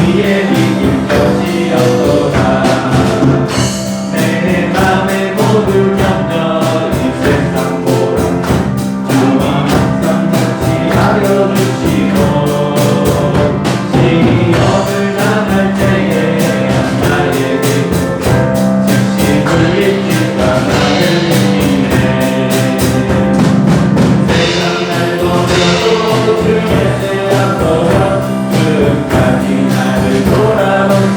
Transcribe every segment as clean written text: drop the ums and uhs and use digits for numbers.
위에 이길 것이 없도다. 내 맘에 모두 견뎌 이 세상보다 주와 항상 같이 가려주시고 시험을 당할 때에 나에게 즉시 물리칠까 나를 믿네. 세상 날 버려도 주의 새 앞서서 끝까지 나를 돌아보시네.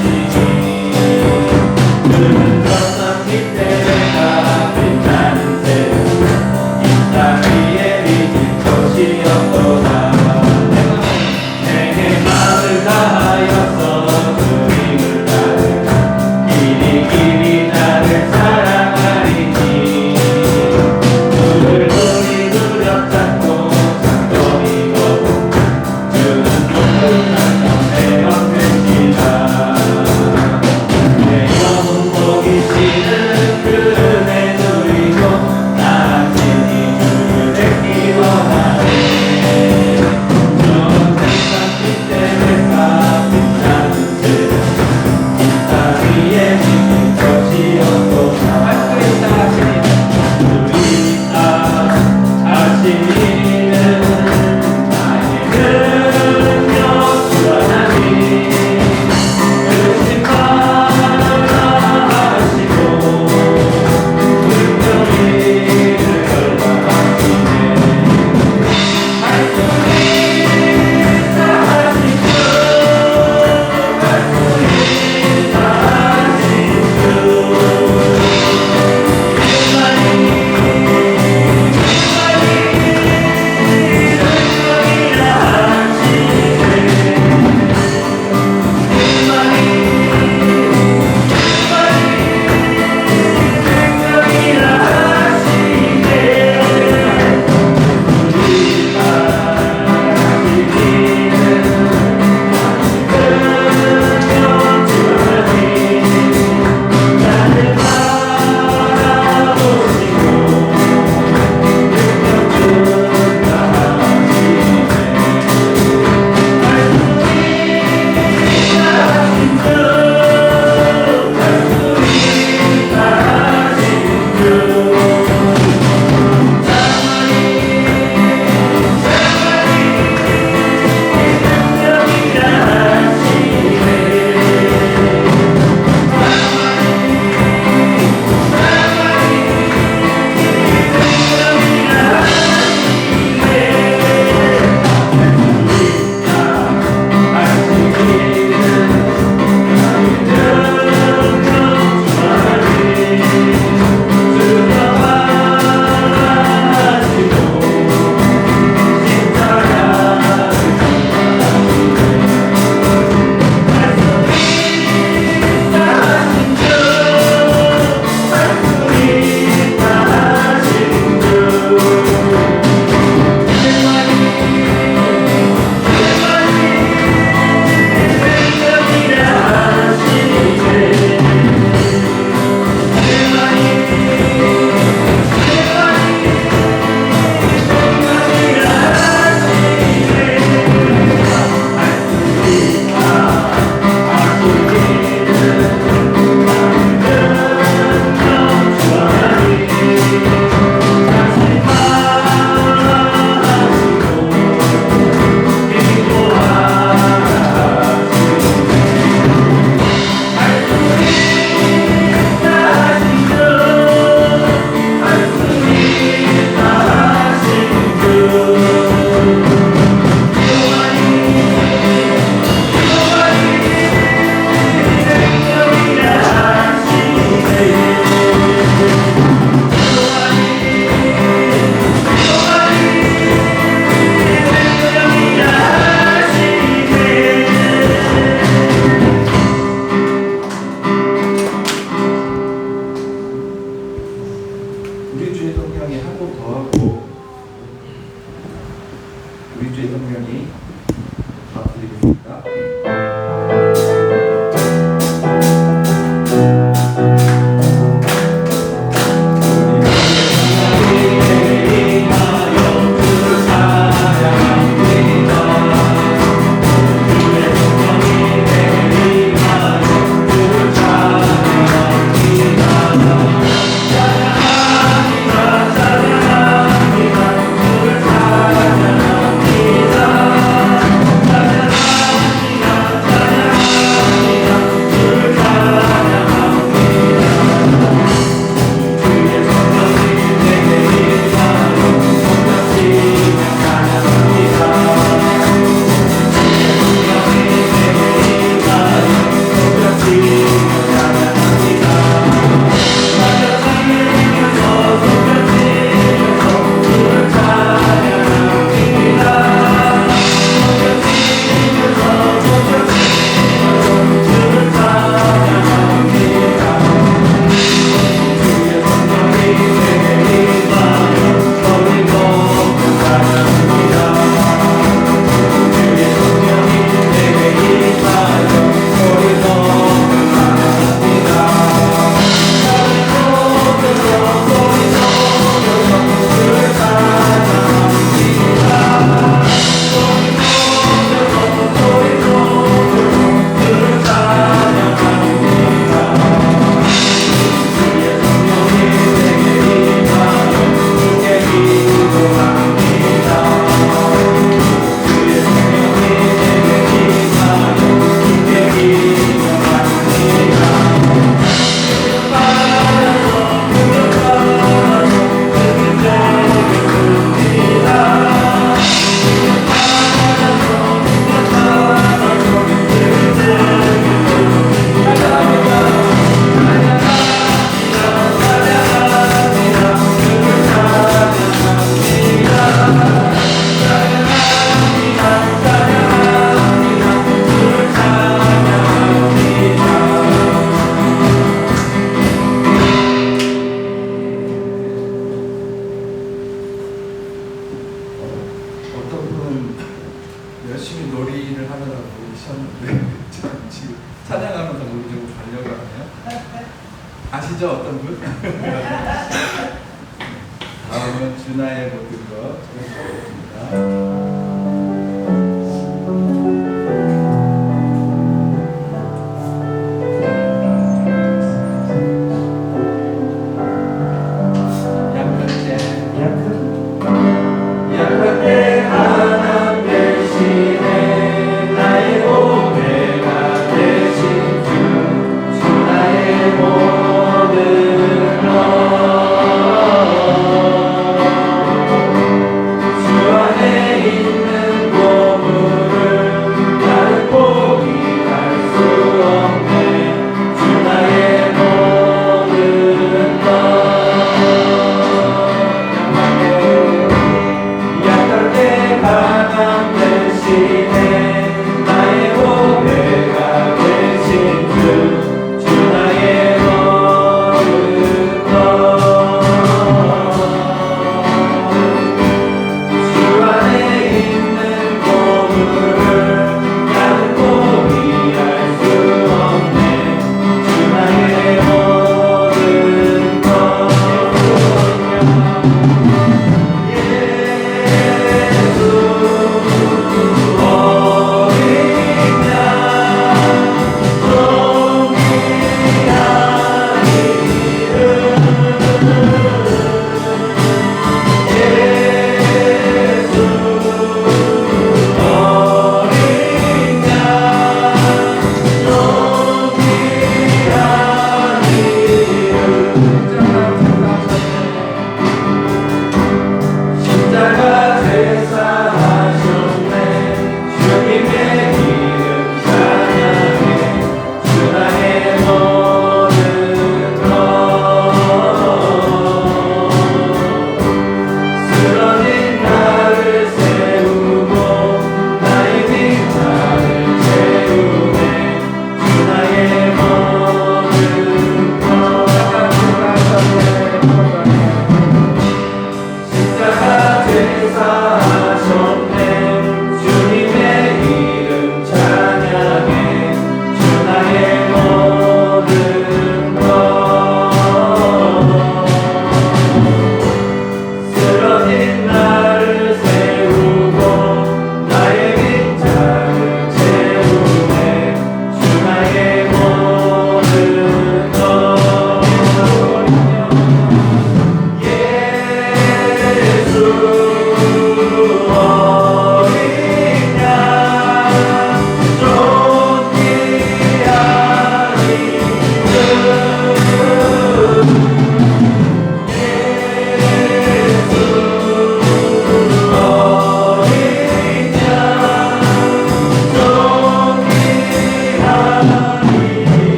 어떤 분은 열심히 놀이를 하느라고 계셨는데 지금 찬양하면서 우리 좀 가려고 하네요. 아시죠? 어떤 분? 다음은 준하의 모든 것 드리겠습니다. 주 안에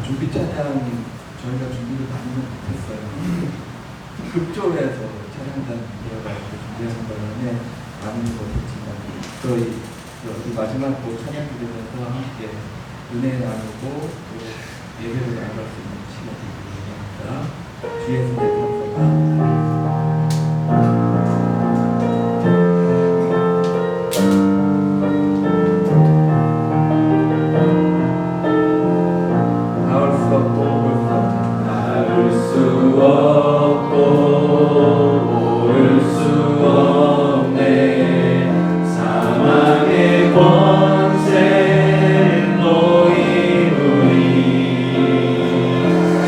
준비 찬양 저희가 준비를 많이는 못했어요. 급조해서 찬양단 들어가고 준비하는 바람에 많이는 못했지만 저희 마지막 곡 찬양 부르면서 함께 은혜 나누고 또 예배를 나갈 수 있는 시간이 되겠습니다. 주에서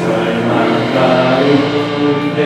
절망 가운데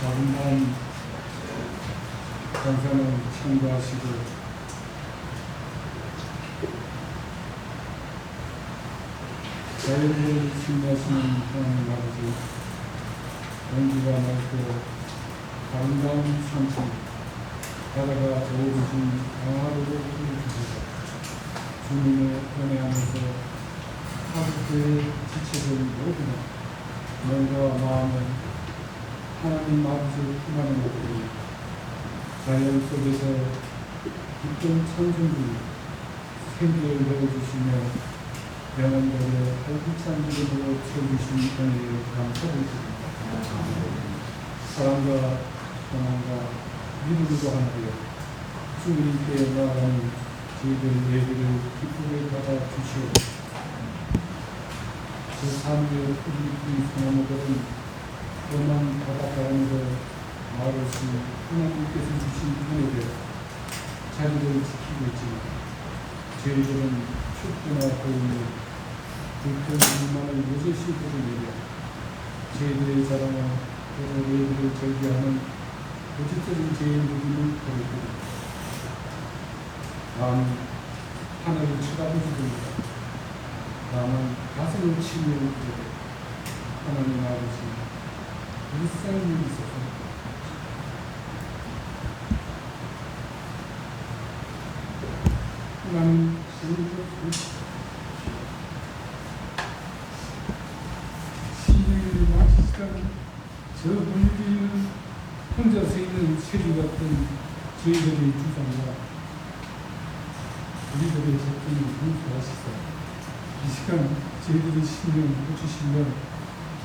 아름다운 감사는 참고하시고 자연을 신뢰하시는 하나님 아버지, 온기가 맑고 아름다운 산천, 바다가 저어주신 강화도를 주시고 주님의 은혜 안에서 하루의 지체된 모든 몸과 마음을 하나님 아버지를 품하는 것들이 자연 속에서 깊은 천중들이 생기를 내어주시며 영원별의 활기찬 믿음으로 채워주신 은혜에 감사드립니다. 사랑과 소망과 믿음으로 하나되어 주님께 나아가는 저희들 예배를 기쁘게 받아주시오. 그 삶의 푸른 소나무들은 험한 바닷가운데 마을없이 하나님께서 주신 은혜에 자리를 지키고 있지만 저희들은 춥거나 더우니 불편 불만을 여럿이 부르며 저희들의 자랑은 그리고 저희들을 절개하는 거짓적인 죄의 무기를 버리고 나는 하늘을 쳐다보지도 나는 가슴을 치며 부르고 하나님 아버지 일상이 있어서 나는 시행을 마치시다는 저 물기는 혼자서 있는 세리 같은 저희들의 주장과 우리들의 접근을 용서하시사 이 시간 저희들의 신령 해주시면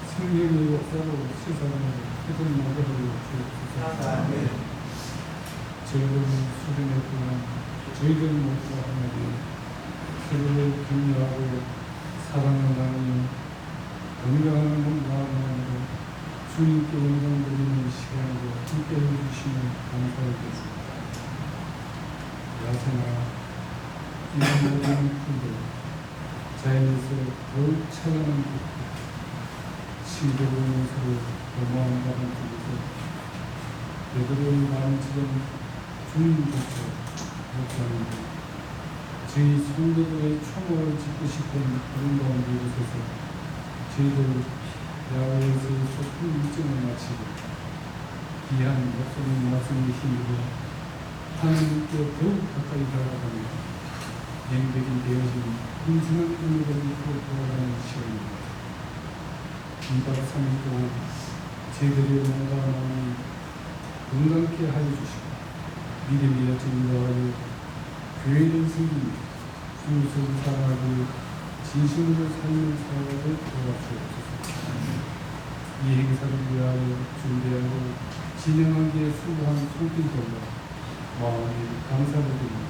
성령의 역사로 세상을 회복나게 하여 주옵소서. 저희들은 수련의 동안 저희들 모두가 하나님 서로를 격려하고 사랑을 나누며 건강한 마음으로 주님께 영광 드리는 시간으로 함께 해주시면 감사하겠습니다. 야생아 이런 모든 분들 자연에서 더욱 찬란한 빛 싱거우면서도 고마운 바람 속에서 그들의 마음처럼 주님께서 목사님들 저희 성도들의 초목을 짓고 싶은 아름다운 곳에서 저희들 야외에서 소풍 일정을 마치고 귀한 목사님 말씀의 힘으로 하나님께 더욱 가까이 다가가며 영백이 되어진 인생의 의미를 믿고 돌아가는 시간입니다. 2박 3일 동안 저희들의 몸과 마음을 건강케 하여 주시고 믿음의 여정을 더하여 교회를 섬기며 주님을 사랑하고 진심으로 삶을 살아가게 도와주옵소서. 이 행사를 위하여 준비하고 진행하기에 수고한 손길들과 마음에 감사를 드립니다.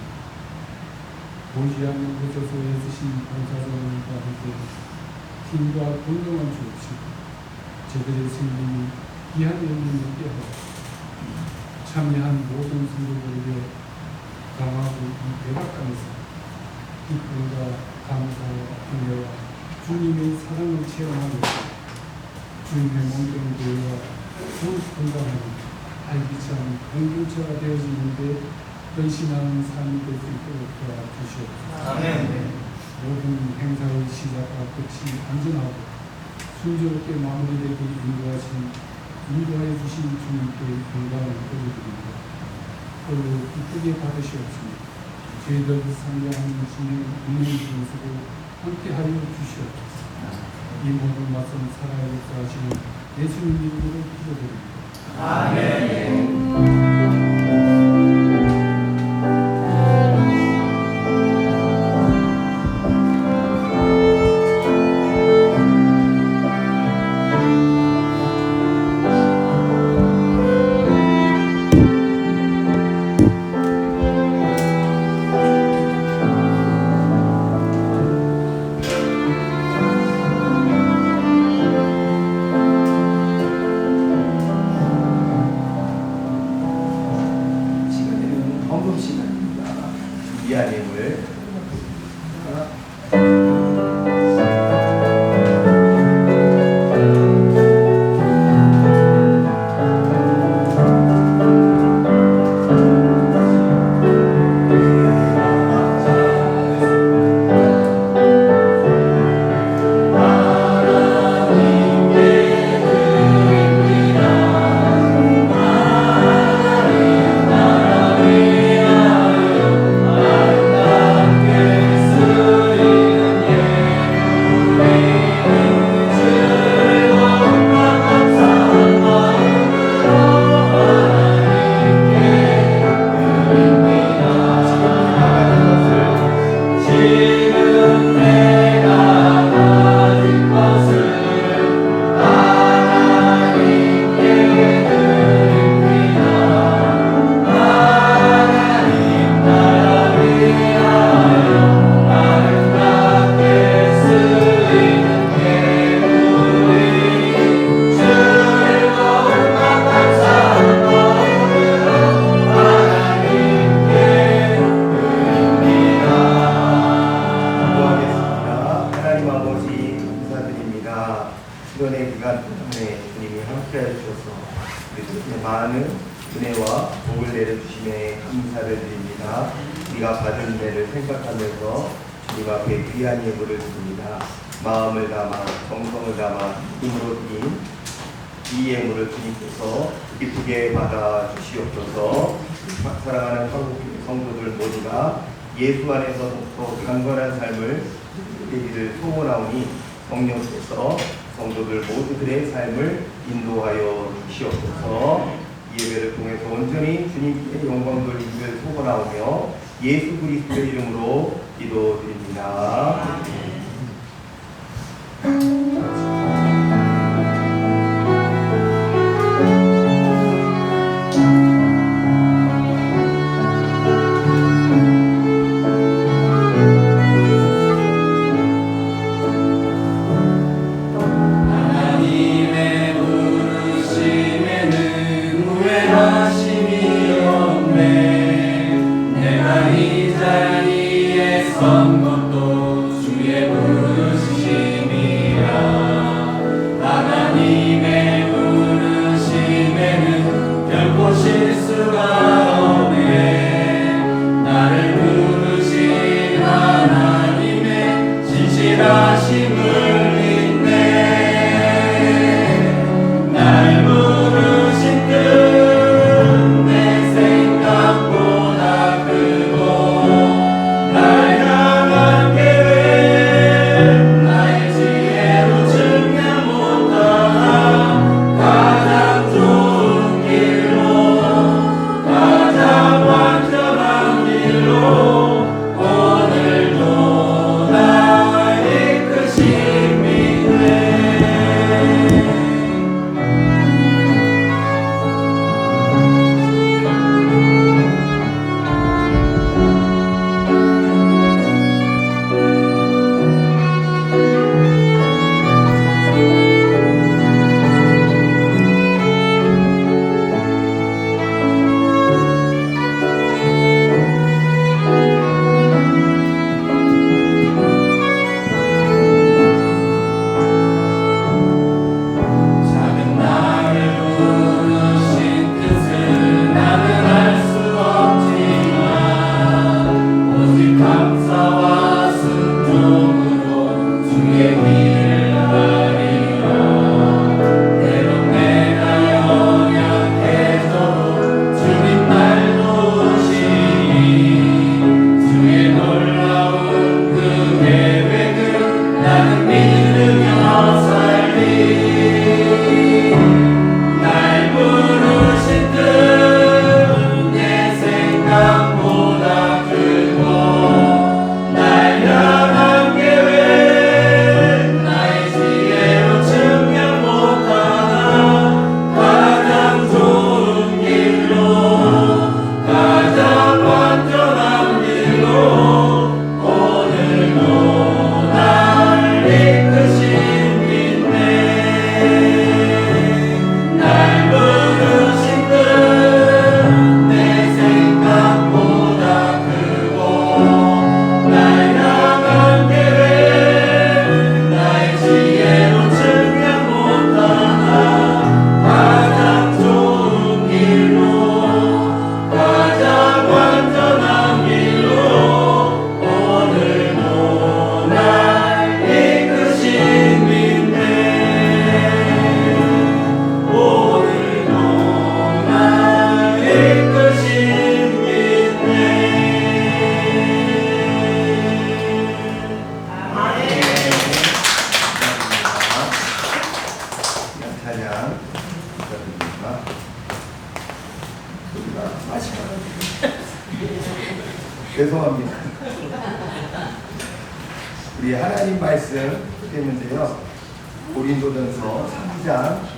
보지 않는 곳에서 애쓰신 봉사자들과 함께 힘과 건강을 주옵시고 저들의 생명이 귀한 영혼을 있게 하고 참여한 모든 성도들에게 강하고 이 대박감에서 기쁨과 감사와 은혜와 주님의 사랑을 체험하고 주님의 몸된 교회가 더욱 건강하고 활기찬 공동체가 되어지는데 헌신하는 삶이 될 수 있도록 도와주시옵소서. 아멘. 모든 행사의 시작과 끝이 안전하고 순조롭게 마무리되게 인도하여 주신 주님께 영광을 돌려드립니다. 홀로 기쁘게 받으시옵시며 저희들 상대하는 주님의 은혜 중에서도 함께하여 주시옵소서. 이 모든 말씀 살아야 역사하시는 예수님 이름으로 기도드립니다. 아멘. 많은 은혜와 복을 내려주심에 감사를 드립니다. 우리가 받은 은혜를 생각하면서 주님 앞에 귀한 예물을 드립니다. 마음을 담아 정성을 담아 힘으로 드린 이 예물을 주님께서 기쁘게 받아 주시옵소서. 사랑하는 한국교회 성도들 모두가 예수 안에서 더 강건한 삶을 되기를 소원하오니 성령께서 성도들 모두들의 삶을 인도하여 주시옵소서. 이 예배를 통해서 온전히 주님께 영광 돌리기를 소원하오며 예수 그리스도의 이름으로 기도드립니다. 하나님의 부르심에는 후회하심이 없네. 내가 이 자리에 선 것도 주의 부르심이라. 하나님의 부르심에는 결코 실수가 없네. 나를 부르신 하나님의 진실하심을 날 부르신 뜻 내 생각보다 크고 날 향한 계획 나의 지혜로 증명 못한 가장 좋은 길로 가장 완전한 길로 오늘도 날 이끄심이네. 작은 나를 부르신 뜻을 나는 알 수 없지만 오직 감사와 순종으로 주의 길을 가리라. 때론 내가 연약해져도 주님 날 도우시니 주의 놀라운 그 계획을 나는 믿으며 살리. 날 부르신 뜻 내 생각보다 크고 날 향한 계획 나의 지혜로 증명 못하나 가장 좋은 길로 가장 완전한 길로 오늘도 날 이끄심이네. 날 부르신 뜻 내 생각보다 크고 날 향한 계획 나의 지혜로 증명 못하나 가장 좋은 길로 가장 완전한 길로 오늘도 날 이끄심이네. 오늘도 날 이끄심이네. 찬양 부탁드립니다. 우리가 마지막으로 죄송합니다. 우리 하나님 말씀 했는데요. 고린도전서 3장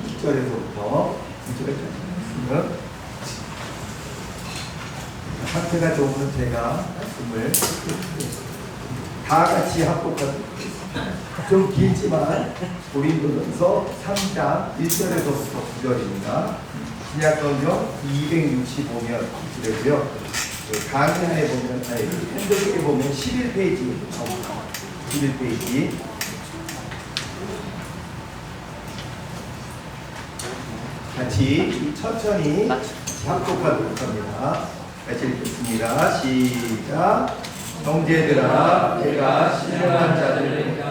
1절에서부터 9절까지 말씀을 상태가 좋으면 제가 말씀을 다 같이 합독하도록 좀 길지만 고린도전서 3장 1절에서부터 9절입니다. 신약성경 265면 그러고요. 강의안에 보면 핸드북에 보면 11페이지 나옵니다. 11페이지 같이 천천히 합독하도록 합니다. 같이 읽겠습니다. 시작. 형제들아, 내가 신령한 자들을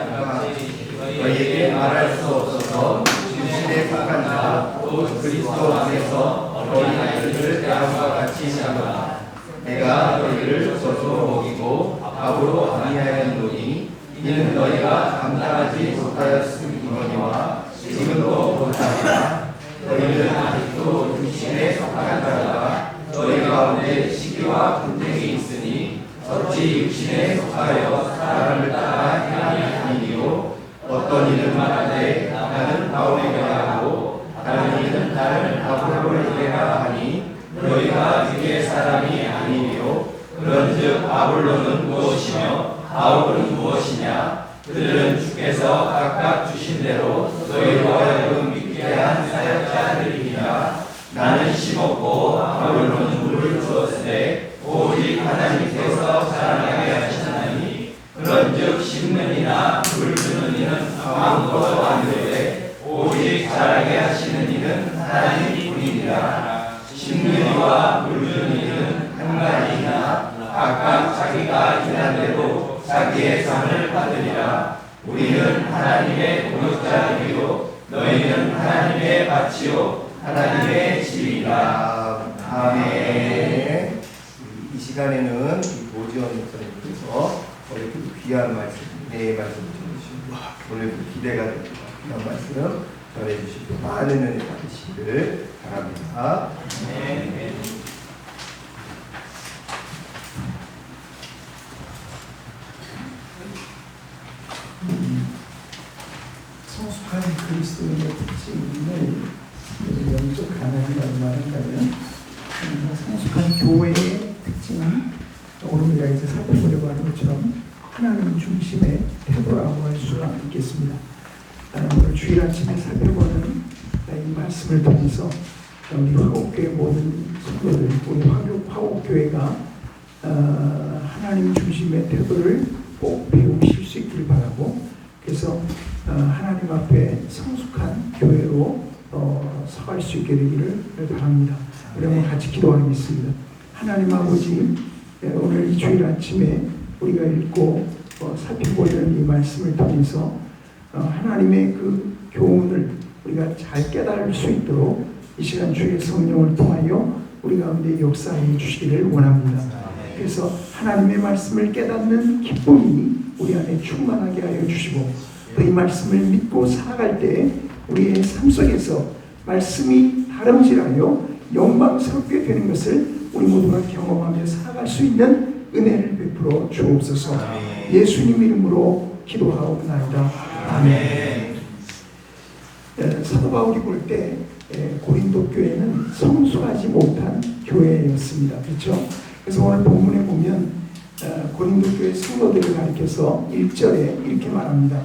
너희에게 말할 수 없어서 주신에 속한 자, 곧 그리스도 안에서 어린아이들을 대함과 같이 자라. 내가 너희를 젖으로 먹이고 밥으로 아니하였노니 이는 너희가 감당하지 못하였음이거니와 지금도 못하리라. 너희는 아직도 육신에 속한 자라. 너희 가운데 시기와 분쟁이 있으니 어찌 육신에 속하여 사람을 따라 행함이 아니요. 어떤 이는 말하되 나는 바울에게 하고 다른 이는 나를 아볼로에게 하니 너희가 주의 사람이 아니요. 그런즉 아볼로는 무엇이며 바울은 무엇이냐? 그들은 주께서 각각 주신 대로 너희로 하여금 믿게 한 사역자들이니라. 나는 심었고 바울은 물을 주었으되 오직 하나님께서 자라나게 하시나니 그런즉 심는 이나 물 주는 이는 아무것도 안 되되 오직 자라게 하시는 이는 하나님뿐이니라. 심는 이와 물 주는 이는 한 가지이나 각각 자기가 일한 대로 자기의 상을 받으리라. 우리는 하나님의 동역자이요 너희는 하나님의 밭이요 하나님의 집이라. 아멘. 이 시간에는 오지원 목사님께서 이렇게 귀한 말씀, 내 말씀 전해주시고 오늘 기대가 됩니다. 귀한 말씀 전해주시고 많은 은혜 받으시기를 바랍니다. 아멘. 성숙한 그리스도인의 특징을 영적 가난이라고 말한다면 성숙한 교회의 특징은 오늘 우리가 이제 살펴보려고 하는 것처럼 하나님 중심의 태도라고 할 수가 있겠습니다. 오늘 주일 아침에 살펴보는 이 말씀을 통해서 우리 화곡교회 모든 성도들, 우리 화곡교회가 하나님 중심의 태도를 꼭 배우실 수 있기를 바라고, 그래서 하나님 앞에 성숙한 교회로 서갈 수 있게 되기를 바랍니다. 여러분 같이 기도하겠습니다. 하나님 아버지, 오늘 이 주일 아침에 우리가 읽고 살펴보려는 이 말씀을 통해서 하나님의 그 교훈을 우리가 잘 깨달을 수 있도록 이 시간 주의 성령을 통하여 우리 가운데 역사해 주시기를 원합니다. 그래서 하나님의 말씀을 깨닫는 기쁨이 우리 안에 충만하게 하여 주시고, 또 이 말씀을 믿고 살아갈 때 우리의 삶 속에서 말씀이 다름질하여 영광스럽게 되는 것을 우리 모두가 경험하며 살아갈 수 있는 은혜를 베풀어 주옵소서. 예수님 이름으로 기도하옵나이다. 아멘. 사도 바울이 볼 때 고린도 교회는 성숙하지 못한 교회였습니다. 그렇죠? 그래서 오늘 본문에 보면 고린도 교회 성도들을 가리켜서 1절에 이렇게 말합니다.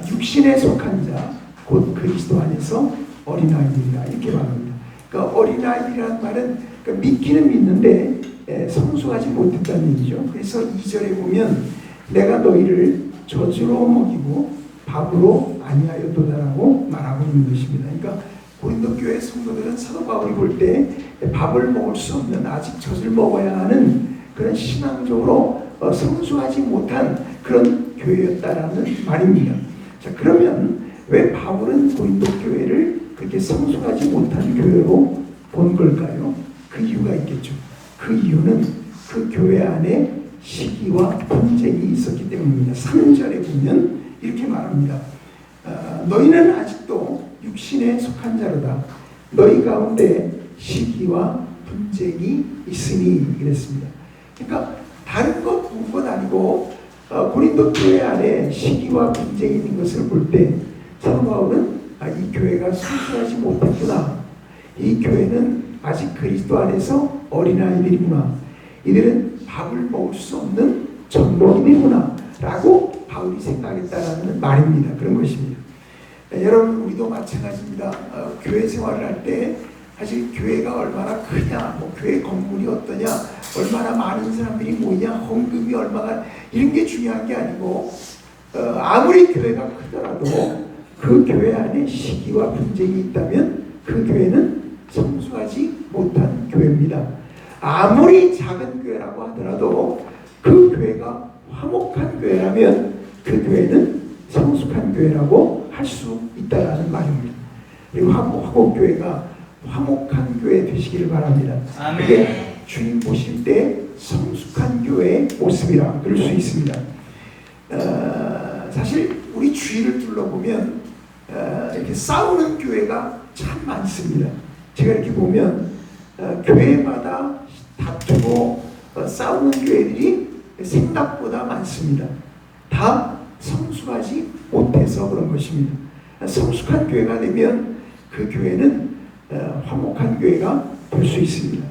육신에 속한 자, 곧 그리스도 안에서 어린아이들이라, 이렇게 말합니다. 그러니까 어린아이들이라는 말은 믿기는 믿는데 성숙하지 못했다는 얘기죠. 그래서 2절에 보면 내가 너희를 젖으로 먹이고 밥으로 아니하였도다라고 말하고 있는 것입니다. 그러니까 고린도 교회 성도들은 사도 바울이 볼 때 밥을 먹을 수 없는, 아직 젖을 먹어야 하는 그런 신앙적으로 성숙하지 못한 그런 교회였다라는 말입니다. 자, 그러면 왜 바울은 고린도 교회를 그렇게 성숙하지 못한 교회로 본 걸까요? 그 이유가 있겠죠. 그 이유는 그 교회 안에 시기와 분쟁이 있었기 때문입니다. 3절에 보면 이렇게 말합니다. 너희는 아직도 육신에 속한 자로다. 너희 가운데 시기와 분쟁이 있으니, 이랬습니다. 그러니까 다른 것 본 건 아니고 고린도 교회 안에 시기와 분쟁이 있는 것을 볼 때 사도 바울은 이 교회가 성숙하지 못했구나. 이 교회는 아직 그리스도 안에서 어린아이들이구나. 이들은 밥을 먹을 수 없는 전복이구나 라고 바울이 생각했다라는 말입니다. 그런 것입니다. 여러분, 우리도 마찬가지입니다. 교회 생활을 할 때 사실 교회가 얼마나 크냐, 교회 건물이 어떠냐, 얼마나 많은 사람들이 모이냐, 헌금이 얼마나, 이런 게 중요한 게 아니고 아무리 교회가 크더라도 그 교회 안에 시기와 분쟁이 있다면 그 교회는 성숙하지 못한 교회입니다. 아무리 작은 교회라고 하더라도 그 교회가 화목한 교회라면 그 교회는 성숙한 교회라고 할 수 있다라는 말입니다. 그리고 화목교회가 화목한 교회 되시기를 바랍니다. 그게 주님 보실 때 성숙한 교회의 모습이라 그럴 수 있습니다. 사실 우리 주위를 둘러보면 이렇게 싸우는 교회가 참 많습니다. 제가 이렇게 보면 교회마다 다투고 싸우는 교회들이 생각보다 많습니다. 다 성숙하지 못해서 그런 것입니다. 성숙한 교회가 되면 그 교회는 화목한 교회가 될 수 있습니다.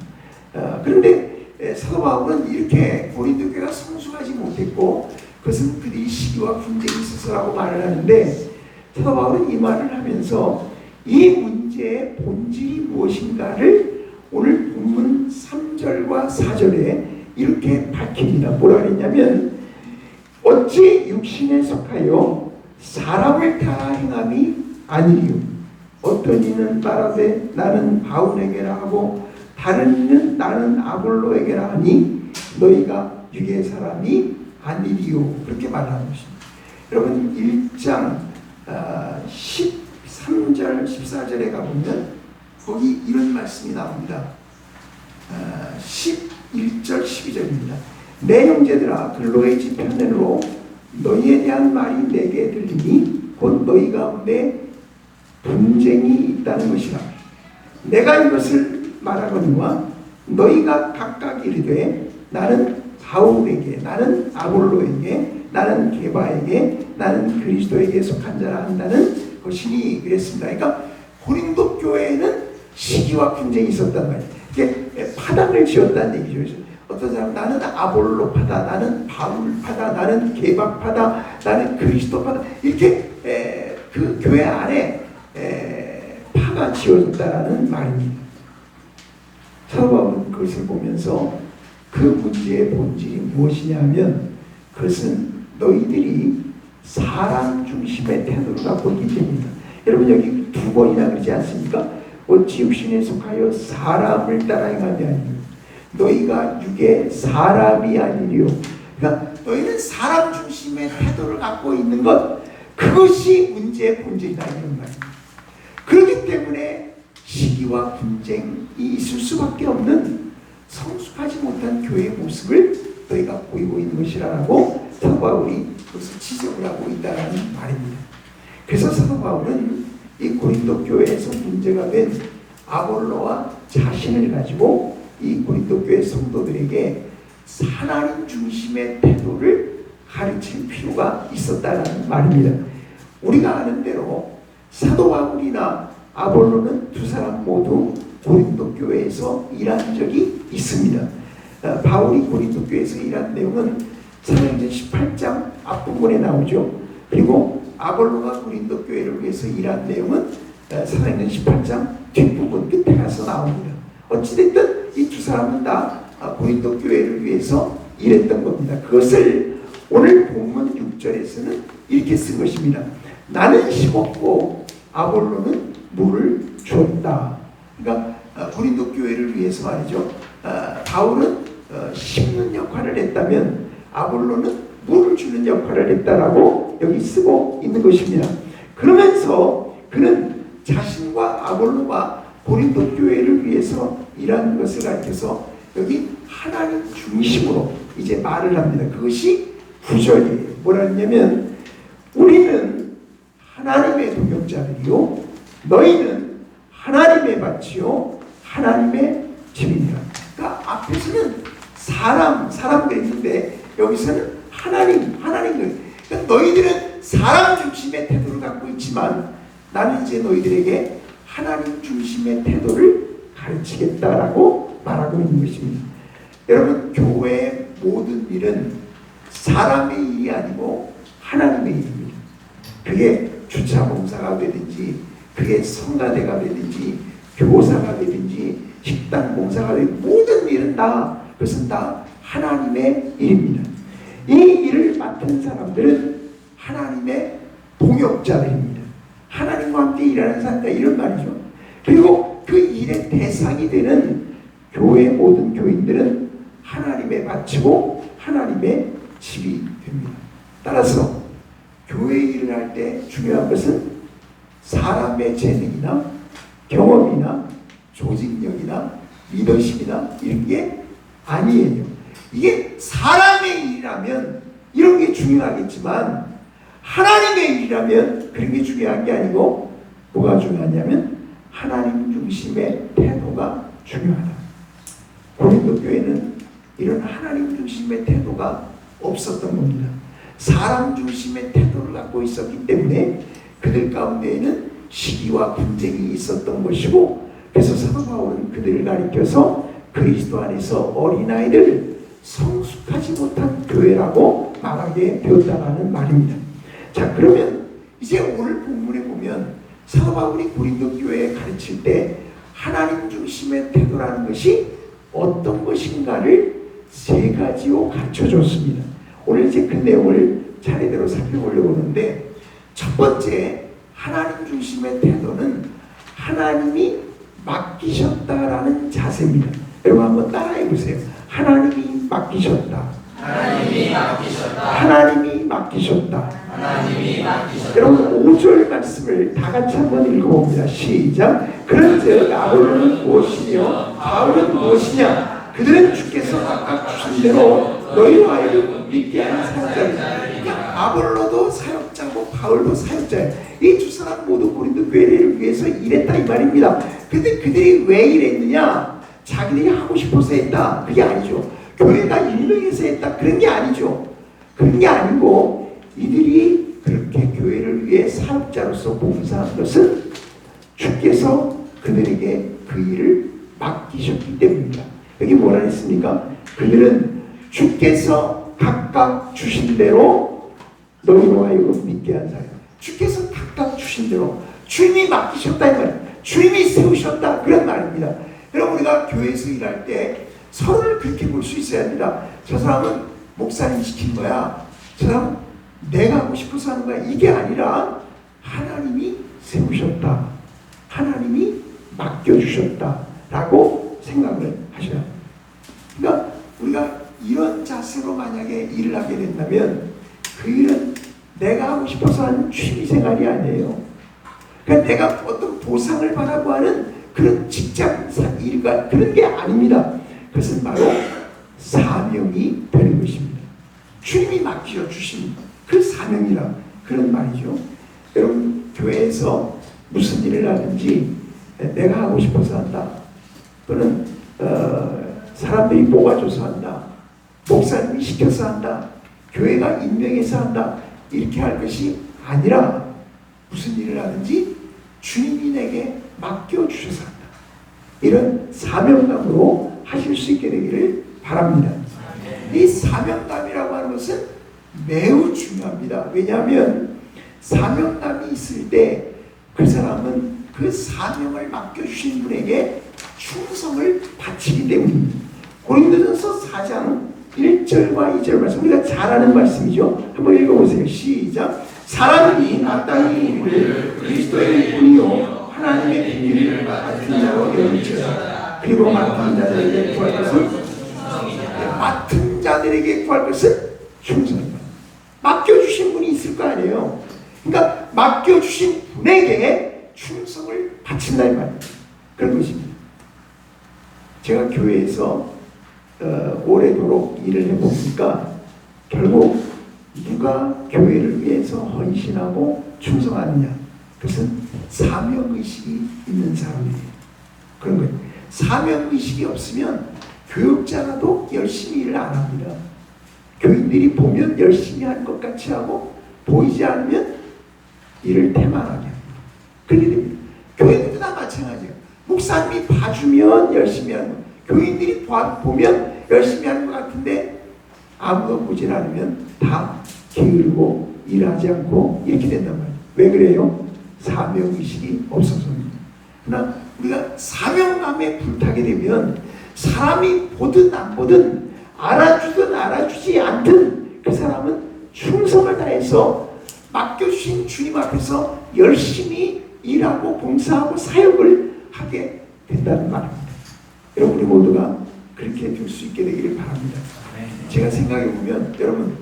그런데 사도 바울은 이렇게 고린도 교회가 성숙하지 못했고 그것은 그들이 시기와 분쟁이 있어서라고 말을 하는데 사도 바울은 이 말을 하면서 이 문제의 본질이 무엇인가를 오늘 본문 3절과 4절에 이렇게 밝힙니다. 뭐라 그랬냐면 어찌 육신에 속하여 사람을 따라 행함이 아니리요 어떤 이는 말하되 나는 바울에게라 하고 다른 이는 나는 아볼로에게라 하니 너희가 육의 사람이 아니리요 그렇게 말하는 것입니다. 여러분 1장 13절 14절에 가보면 거기 이런 말씀이 나옵니다. 11절 12절입니다. 내 형제들아 글로의 지편으로 너희에 대한 말이 내게 들리니 곧 너희 가운데 분쟁이 있다는 것이라. 내가 이것을 말하거니와 너희가 각각 이르되 나는 바울에게 나는 아볼로에게 나는 게바에게 나는 그리스도에게 속한 자라 한다는 것이니 그랬습니다. 그러니까 고린도 교회에는 시기와 분쟁이 있었단 말이에요. 이게 파당을 지었다는 얘기죠. 어떤 사람은 나는 아볼로파다, 나는 바울파다, 나는 게바파다, 나는 그리스도파다 이렇게 그 교회 안에 파가 지어졌다라는 말입니다. 사도 바울은 그것을 보면서 그 문제의 본질이 무엇이냐 하면 그것은 너희들이 사람 중심의 태도를 갖고 있기 때문이다. 여러분 여기 2번이나 그러지 않습니까? 어찌 육신에 속하여 사람을 따라 행하지 아니요 너희가 육의 사람이 아니리요. 그러니까 너희는 사람 중심의 태도를 갖고 있는 것 그것이 문제의 본질이다 이런 말입니다. 그렇기 때문에 시기와 분쟁이 있을 수밖에 없는 성숙하지 못한 교회의 모습을 너희가 보이고 있는 것이라고 사도 바울이 그것을 지적을 하고 있다는 말입니다. 그래서 사도 바울은 이 고린도 교회에서 문제가 된 아볼로와 자신을 가지고 이 고린도 교회 성도들에게 하나님 중심의 태도를 가르칠 필요가 있었다는 말입니다. 우리가 아는 대로 사도 바울이나 아볼로는 두 사람 모두 고린도 교회에서 일한 적이 있습니다. 바울이 고린도 교회에서 일한 내용은 사도행전 18장 앞부분에 나오죠. 그리고 아볼로가 고린도 교회를 위해서 일한 내용은 사도행전 18장 뒷부분 끝에 가서 나옵니다. 어찌됐든 이 두 사람은 다 고린도 교회를 위해서 일했던 겁니다. 그것을 오늘 본문 6절에서는 이렇게 쓴 것입니다. 나는 심었고 아볼로는 물을 주었다. 그러니까 고린도 교회를 위해서 말이죠. 바울은 심는 역할을 했다면 아볼로는 물을 주는 역할을 했다라고 여기 쓰고 있는 것입니다. 그러면서 그는 자신과 아볼로가 고린도 교회를 위해서 일하는 것을 가르쳐서 여기 하나님 중심으로 이제 말을 합니다. 그것이 9절이에요. 뭐라 했냐면 우리는 하나님의 동역자들이요 너희는 하나님의 밭이요 하나님의 집이니라. 그러니까 앞에서는 사람들이 있는데 여기서는 하나님들. 그러니까 너희들은 사람 중심의 태도를 갖고 있지만 나는 이제 너희들에게 하나님 중심의 태도를 가르치겠다라고 말하고 있는 것입니다. 여러분 교회의 모든 일은 사람의 일이 아니고 하나님의 일입니다. 그게 주차봉사가 되든지 그게 성가대가 되든지 교사가 되든지 식당 봉사가 되든지 모든 일은 다 그것은 다 하나님의 일입니다. 이 일을 맡은 사람들은 하나님의 동역자들입니다. 하나님과 함께 일하는 사람들 이런 말이죠. 그리고 그 일의 대상이 되는 교회 모든 교인들은 하나님의 바치고 하나님의 집이 됩니다. 따라서 교회 일을 할 때 중요한 것은 사람의 재능이나 경험이나 조직력이나 리더십이나 이런 게 아니에요. 이게 사람의 일이라면 이런 게 중요하겠지만 하나님의 일이라면 그런 게 중요한 게 아니고 뭐가 중요하냐면 하나님 중심의 태도가 중요하다. 고린도 교회는 이런 하나님 중심의 태도가 없었던 겁니다. 사람 중심의 태도를 갖고 있었기 때문에 그들 가운데에는 시기와 분쟁이 있었던 것이고, 그래서 사도 바울은 그들을 가리켜서 그리스도 안에서 어린아이들 성숙하지 못한 교회라고 말하게 되었다는 말입니다. 자, 그러면 이제 오늘 본문에 보면 사도 바울이 고린도 교회에 가르칠 때 하나님 중심의 태도라는 것이 어떤 것인가를 세 가지로 가르쳐줬습니다. 오늘 이제 그 내용을 차례대로 살펴보려고 하는데, 첫 번째 하나님 중심의 태도는 하나님이 맡기셨다라는 자세입니다. 여러분 한번 따라해 보세요. 하나님이 맡기셨다. 하나님이 맡기셨다. 하나님이 맡기셨다. 하나님이 맡기셨다. 여러분 5절 말씀을 다 같이 한번 읽어봅니다. 시작. 그런즉 아볼로는 무엇이며 바울은 무엇이냐? 그들은 주께서 각각 주신 대로 너희로 하여금 믿게 하는 사역자이다. 그러니까 아볼로도 사역자고 바울도 사역자예요. 이 두 사람 모두 고린도 교회를 위해서 일했다 이 말입니다. 근데 그들이 왜 일했느냐? 자기들이 하고 싶어서 했다. 그게 아니죠. 교회가 유명해서 했다. 그런 게 아니죠. 그런 게 아니고 이들이 그렇게 교회를 위해 사역자로서 봉사한 것은 주께서 그들에게 그 일을 맡기셨기 때문입니다. 여기 뭐라 했습니까? 그들은 주께서 각각 주신 대로 너희로 하여금 믿게 한 사람. 주께서 각각 주신 대로 주님이 맡기셨다 이 말이에요. 주님이 세우셨다 그런 말입니다. 여러분 우리가 교회에서 일할 때 서로를 그렇게 볼 수 있어야 합니다. 저 사람은 목사님 시킨 거야. 저 사람은 내가 하고 싶어서 하는 거야. 이게 아니라 하나님이 세우셨다. 하나님이 맡겨주셨다 라고 생각을 하셔야 합니다. 그러니까 우리가 이런 자세로 만약에 일을 하게 된다면 그 일은 내가 하고 싶어서 하는 취미생활이 아니에요. 그러니까 내가 어떤 보상을 바라고 하는 그런 직장 일과 그런 게 아닙니다. 그것은 바로 사명이 되는 것입니다. 주님이 맡겨 주신 그 사명이라 그런 말이죠. 여러분 교회에서 무슨 일을 하든지 내가 하고 싶어서 한다. 또는 사람들이 뽑아줘서 한다. 목사님이 시켜서 한다. 교회가 임명해서 한다. 이렇게 할 것이 아니라 무슨 일을 하든지 주님이 내게 맡겨주셔서 한다. 이런 사명감으로 하실 수 있게 되기를 바랍니다. 이 사명감이라고 하는 것은 매우 중요합니다. 왜냐하면 사명감이 있을 때 그 사람은 그 사명을 맡겨주신 분에게 충성을 바치기 때문입니다. 고린도전서 4장 1절과 2절 말씀 우리가 잘 아는 말씀이죠. 한번 읽어보세요. 시작. 사람이 마땅히 우리를 그리스도의 뿐이요 하나님의 비밀을 맡은 자로 여기지어다. 그리고 맡은 자들에게 구할 것은 맡은 자들에게 구할 것은 충성입니다. 맡겨주신 분이 있을 거 아니에요. 그러니까 맡겨주신 분에게 충성을 바친다 이 말입니다. 그런 것입니다. 제가 교회에서 오래도록 일을 해보니까 결국 누가 교회를 위해서 헌신하고 충성하느냐, 그것은 사명의식이 있는 사람이에요. 그런 거예요. 사명의식이 없으면 교육자라도 열심히 일을 안 합니다. 교인들이 보면 열심히 하는 것 같이 하고 보이지 않으면 일을 태만하게 합니다. 그렇게 됩니다. 교인들도 다 마찬가지예요. 목사님이 봐주면 열심히 하는 거예요. 교인들이 보면 열심히 하는 것 같은데 아무도 보질 않으면 다 게으르고 일하지 않고 이렇게 된단 말이에요. 왜 그래요? 사명의식이 없어서입니다. 그러나 우리가 사명감에 불타게 되면 사람이 보든 안 보든 알아주든 알아주지 않든 그 사람은 충성을 다해서 맡겨주신 주님 앞에서 열심히 일하고 봉사하고 사역을 하게 된다는 말입니다. 여러분, 우리 모두가 그렇게 될 수 있게 되기를 바랍니다. 제가 생각해 보면 여러분,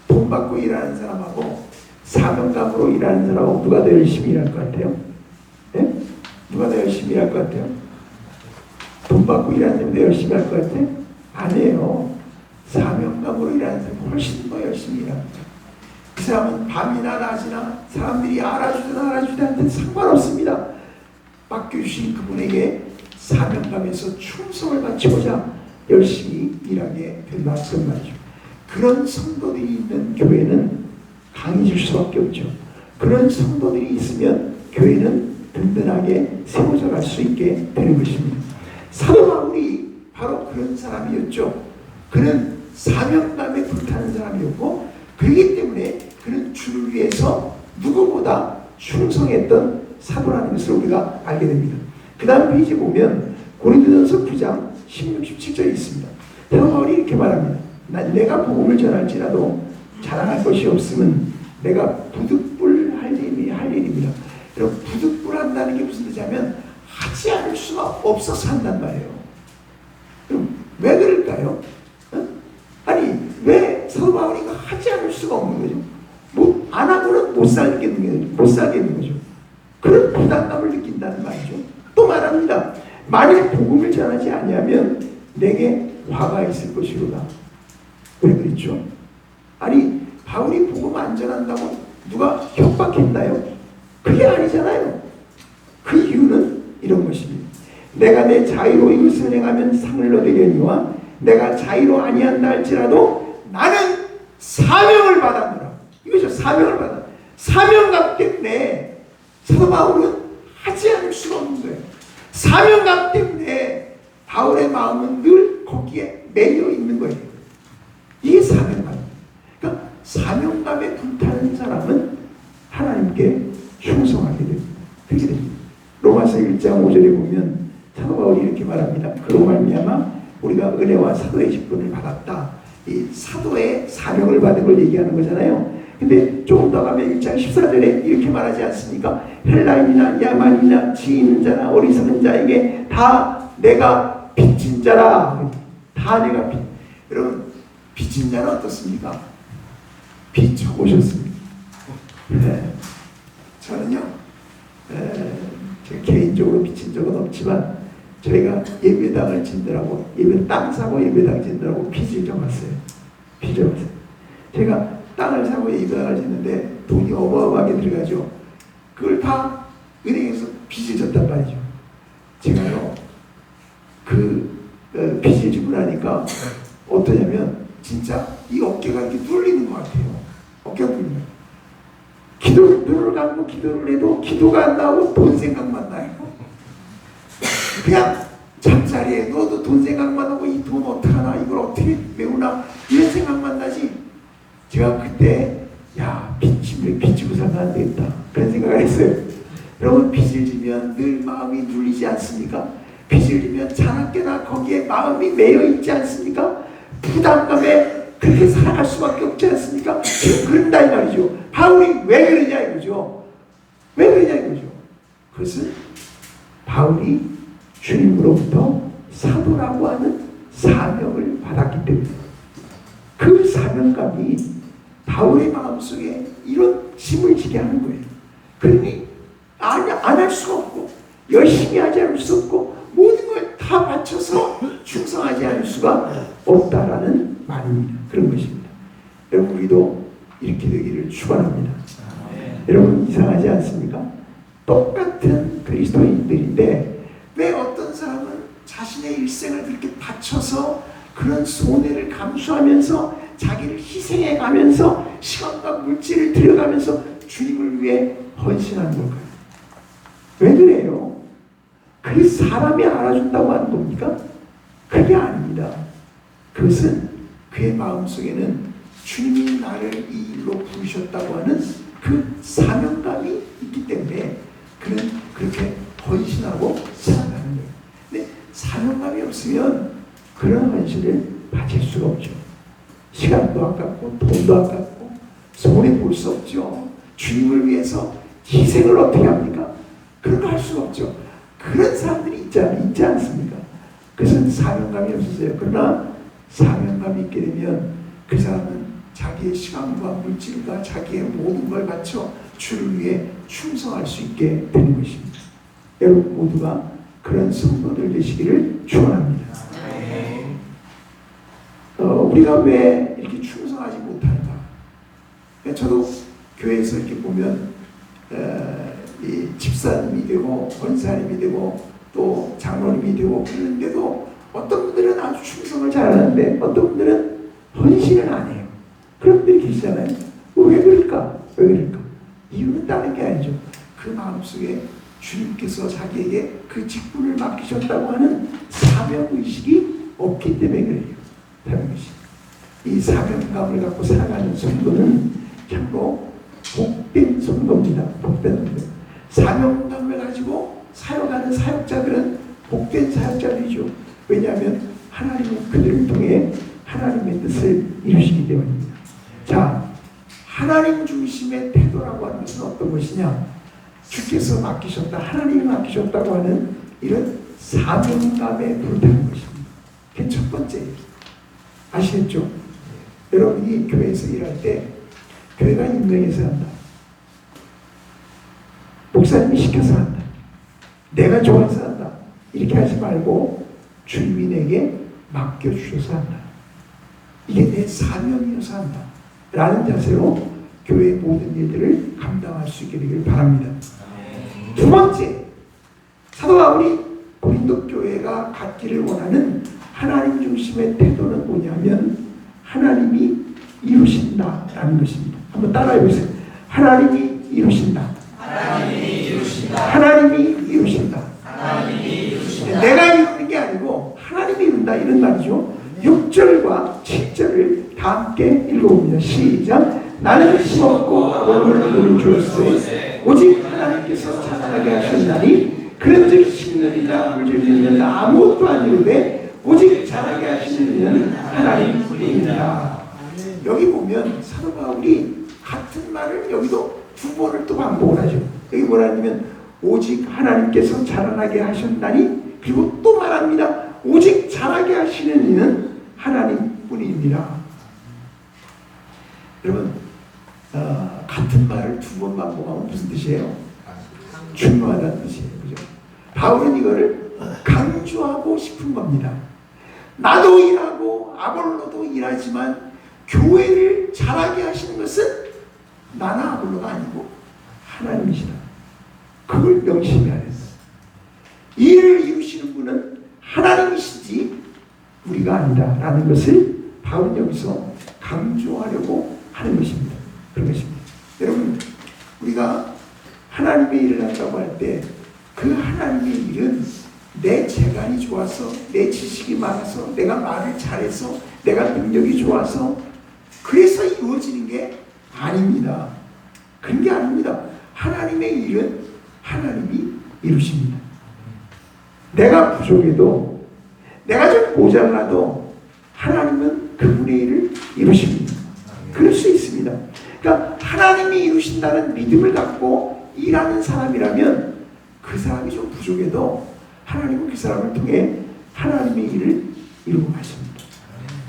돈 받고 일하는 사람하고 사명감으로 일하는 사람하고 누가 더 열심히 일할 것 같아요? 네? 누가 더 열심히 일할 것 같아요? 돈 받고 일하는 사람이 더 열심히 할 것 같아요? 아니에요. 사명감으로 일하는 사람이 훨씬 더 열심히 일합니다. 그 사람은 밤이나 낮이나 사람들이 알아주든 알아주든 않든 상관없습니다. 맡겨주신 그분에게 사명감에서 충성을 바치고자 열심히 일하게 된다 그런 말이죠. 그런 성도들이 있는 교회는 강해질 수밖에 없죠. 그런 성도들이 있으면 교회는 든든하게 세워져 갈 수 있게 되는 것입니다. 사도 바울이 바로 그런 사람이었죠. 그는 사명감에 불타는 사람이었고, 그렇기 때문에 그는 주를 위해서 누구보다 충성했던 사도라는 것을 우리가 알게 됩니다. 그 다음 페이지 보면 고린도전서 9장 16, 17절이 있습니다. 사도 바울이 이렇게 말합니다. 내가 복음을 전할지라도 자랑할 것이 없으면 내가 부득불 할 일입니다. 여러분, 부득불 한다는 게 무슨 뜻이냐면 하지 않을 수가 없어서 한단 말이에요. 그럼 왜 그럴까요? 아니, 왜 사도 바울이가 하지 않을 수가 없는 거죠? 뭐 안 하고는 못 살겠는 거죠. 그런 부담감을 느낀다는 말이죠. 또 말합니다. 만일 복음을 전하지 아니하면 내게 화가 있을 것이로다. 왜 그랬죠? 아니, 바울이 복음 안 전한다고 누가 협박했나요? 그게 아니잖아요. 그 이유는 이런 것입니다. 내가 내 자유로 이것을 행하면 상을 얻으려니와 내가 자유로 아니한다 할지라도 나는 사명을 받았노라. 이거죠. 사명을 받아. 사명감 때문에 사도 바울은 하지 않을 수가 없는 거예요. 사명감 때문에 바울의 마음은 늘 거기에 매여 있는 거예요. 이게 사명감. 그러니까 사명감에 불타는 사람은 하나님께 충성하게 됩니다. 그렇게 됩니다. 로마서 1장 5절에 보면 사도 바울이 이렇게 말합니다. 그로 말미암아 우리가 은혜와 사도의 직분을 받았다. 이 사도의 사명을 받은 걸 얘기하는 거잖아요. 근데 조금 더 가면 1장 14절에 이렇게 말하지 않습니까? 헬라인이나 야만이나 지혜 있는 자나 어리석은 자에게 다 내가 빚진 자라. 다 내가 빚. 여러분, 빚진 자는 어떻습니까? 빚 적으셨습니다. 네. 저는요, 제가 개인적으로 빚진 적은 없지만 저희가 예배당을 짓느라고, 땅 사고 예배당 짓느라고 빚을 져갔어요. 빚을 져갔어요. 제가 땅을 사고 예배당을 짓는데 돈이 어마어마하게 들어가죠. 그걸 다 은행에서 빚을 졌단 말이죠. 제가요, 빚을 지고 나니까 어떠냐면 진짜 이 어깨가 이렇게 눌리는 것 같아요. 어깨가 눌리는 거예요. 눈을 감고 기도를 해도 기도가 안 나오고 돈 생각만 나요. 그냥 잠자리에 누워도 돈 생각만 하고 이 돈 어떡하나, 이걸 어떻게 메우나, 이런 생각만 나지. 제가 그때 빚 지고 살면 안 되겠다 그런 생각을 했어요. 여러분, 빚을 지면 늘 마음이 눌리지 않습니까? 빚을 지면 자나깨나 거기에 마음이 매여 있지 않습니까? 부담감에 그렇게 살아갈 수밖에 없지 않습니까? 지금 그런다 이 말이죠. 바울이 왜 그러냐 이거죠. 왜 그러냐 이거죠. 그것은 바울이 주님으로부터 사도라고 하는 사명을 받았기 때문에 그 사명감이 바울의 마음속에 이런 짐을 지게 하는 거예요. 그러니 안 할 수가 없고 열심히 하지 않을 수 없고 모든 걸 다 바쳐서 충성하지 않을 수가 없다라는 말입니다. 그런 것입니다. 여러분, 우리도 이렇게 되기를 축원합니다. 여러분, 이상하지 않습니까? 똑같은 그리스도인들인데 왜 어떤 사람은 자신의 일생을 그렇게 바쳐서 그런 손해를 감수하면서 자기를 희생해 가면서 시간과 물질을 들여가면서 주님을 위해 헌신하는 걸까요? 왜 그래요? 그게 사람이 알아준다고 하는 겁니까? 그게 아닙니다. 그것은 그의 마음속에는 주님이 나를 이 일로 부르셨다고 하는 그 사명감이 있기 때문에 그는 그렇게 헌신하고 살아가는 거예요. 근데 사명감이 없으면 그런 헌신을 바칠 수가 없죠. 시간도 아깝고 돈도 아깝고 손해 볼 수 없죠. 주님을 위해서 희생을 어떻게 합니까? 그런 거 할 수가 없죠. 그런 사람들이 있지 않습니까? 그것은 사명감이 없었어요. 그러나 사명감이 있게 되면 그 사람은 자기의 시간과 물질과 자기의 모든 걸 바쳐 주를 위해 충성할 수 있게 되는 것입니다. 여러분 모두가 그런 성도들 되시기를 축원합니다. 우리가 왜 이렇게 충성하지 못할까? 저도 교회에서 이렇게 보면 이 집사님이 되고 권사님이 되고 또 장로님이 되고 그러는데도 어떤 분들은 아주 충성을 잘하는데 어떤 분들은 헌신을 안 해요. 그런 분들이 계시잖아요. 왜 그럴까? 왜 그럴까? 이유는 다른 게 아니죠. 그 마음속에 주님께서 자기에게 그 직분을 맡기셨다고 하는 사명의식이 없기 때문에 그래요. 사명의식. 이 사명감을 갖고 살아가는 성도는 참으로 복된 성도입니다. 복된 성도. 사명감을 가지고 사역하는 사역자들은 복된 사역자들이죠. 왜냐하면 하나님은 그들을 통해 하나님의 뜻을 이루시기 때문입니다. 자, 하나님 중심의 태도라고 하는 것은 어떤 것이냐? 주께서 맡기셨다, 하나님이 맡기셨다고 하는 이런 사명감에 부르다는 것입니다. 그게 첫 번째. 아시겠죠? 여러분이 교회에서 일할 때 교회가 임명해서 한다. 목사님이 시켜서 한다. 내가 좋아서 한다. 이렇게 하지 말고 주님이 내게 맡겨주셔서 한다. 이게 내 사명이어서 한다. 라는 자세로 교회의 모든 일들을 감당할 수 있게 되기를 바랍니다. 두 번째, 사도 바울이 고린도 교회가 갖기를 원하는 하나님 중심의 태도는 뭐냐면 하나님이 이루신다라는 것입니다. 한번 따라해 보세요. 하나님이 이루신다. 하나님이 이루신다. 하나님이 이루신다. 하나님이 이루신다. 내가 이루는 게 아니고 하나님이 이룬다 이런 말이죠. 6절과 7절을 다 함께 읽어봅니다. 시작. 나는 심었고 아버지는 물을 주었으니 오직 하나님께서 자라나게 하셨나니 그런즉 심는이나 물질는 아무것도 아니오되 오직 자라게 하시는 이는 하나님뿐입니다. 여기 보면 사도 바울이 같은 말을 여기도 두 번을 또 반복을 하죠. 여기 뭐라냐면 오직 하나님께서 자라나게 하셨나니 그리고 또 말합니다. 오직 자라게 하시는 이는 하나님뿐입니다. 여러분 같은 말을 두 번 반복하면 무슨 뜻이에요? 중요하다는 뜻이에요. 그죠? 바울은 이거를 강조하고 싶은 겁니다. 나도 일하고 아볼로도 일하지만 교회를 자라게 하시는 것은 나나 아볼로가 아니고 하나님이시다. 그걸 명심해야 돼요. 일을 이루시는 분은 하나님이시지 우리가 아니다 라는 것을 바울은 여기서 강조하려고 하는 것입니다. 그런 것입니다. 여러분 우리가 하나님의 일을 한다고 할 때 그 하나님의 일은 내 재간이 좋아서 내 지식이 많아서 내가 말을 잘해서 내가 능력이 좋아서 그래서 이루어지는 게 아닙니다. 그런 게 아닙니다. 하나님의 일은 하나님이 이루십니다. 내가 부족해도 내가 좀 모자라도 하나님은 그분의 일을 이루십니다. 그럴 수 있습니다. 그러니까 하나님이 이루신다는 믿음을 갖고 일하는 사람이라면 그 사람이 좀 부족해도 하나님은 그 사람을 통해 하나님의 일을 이루고 가십니다.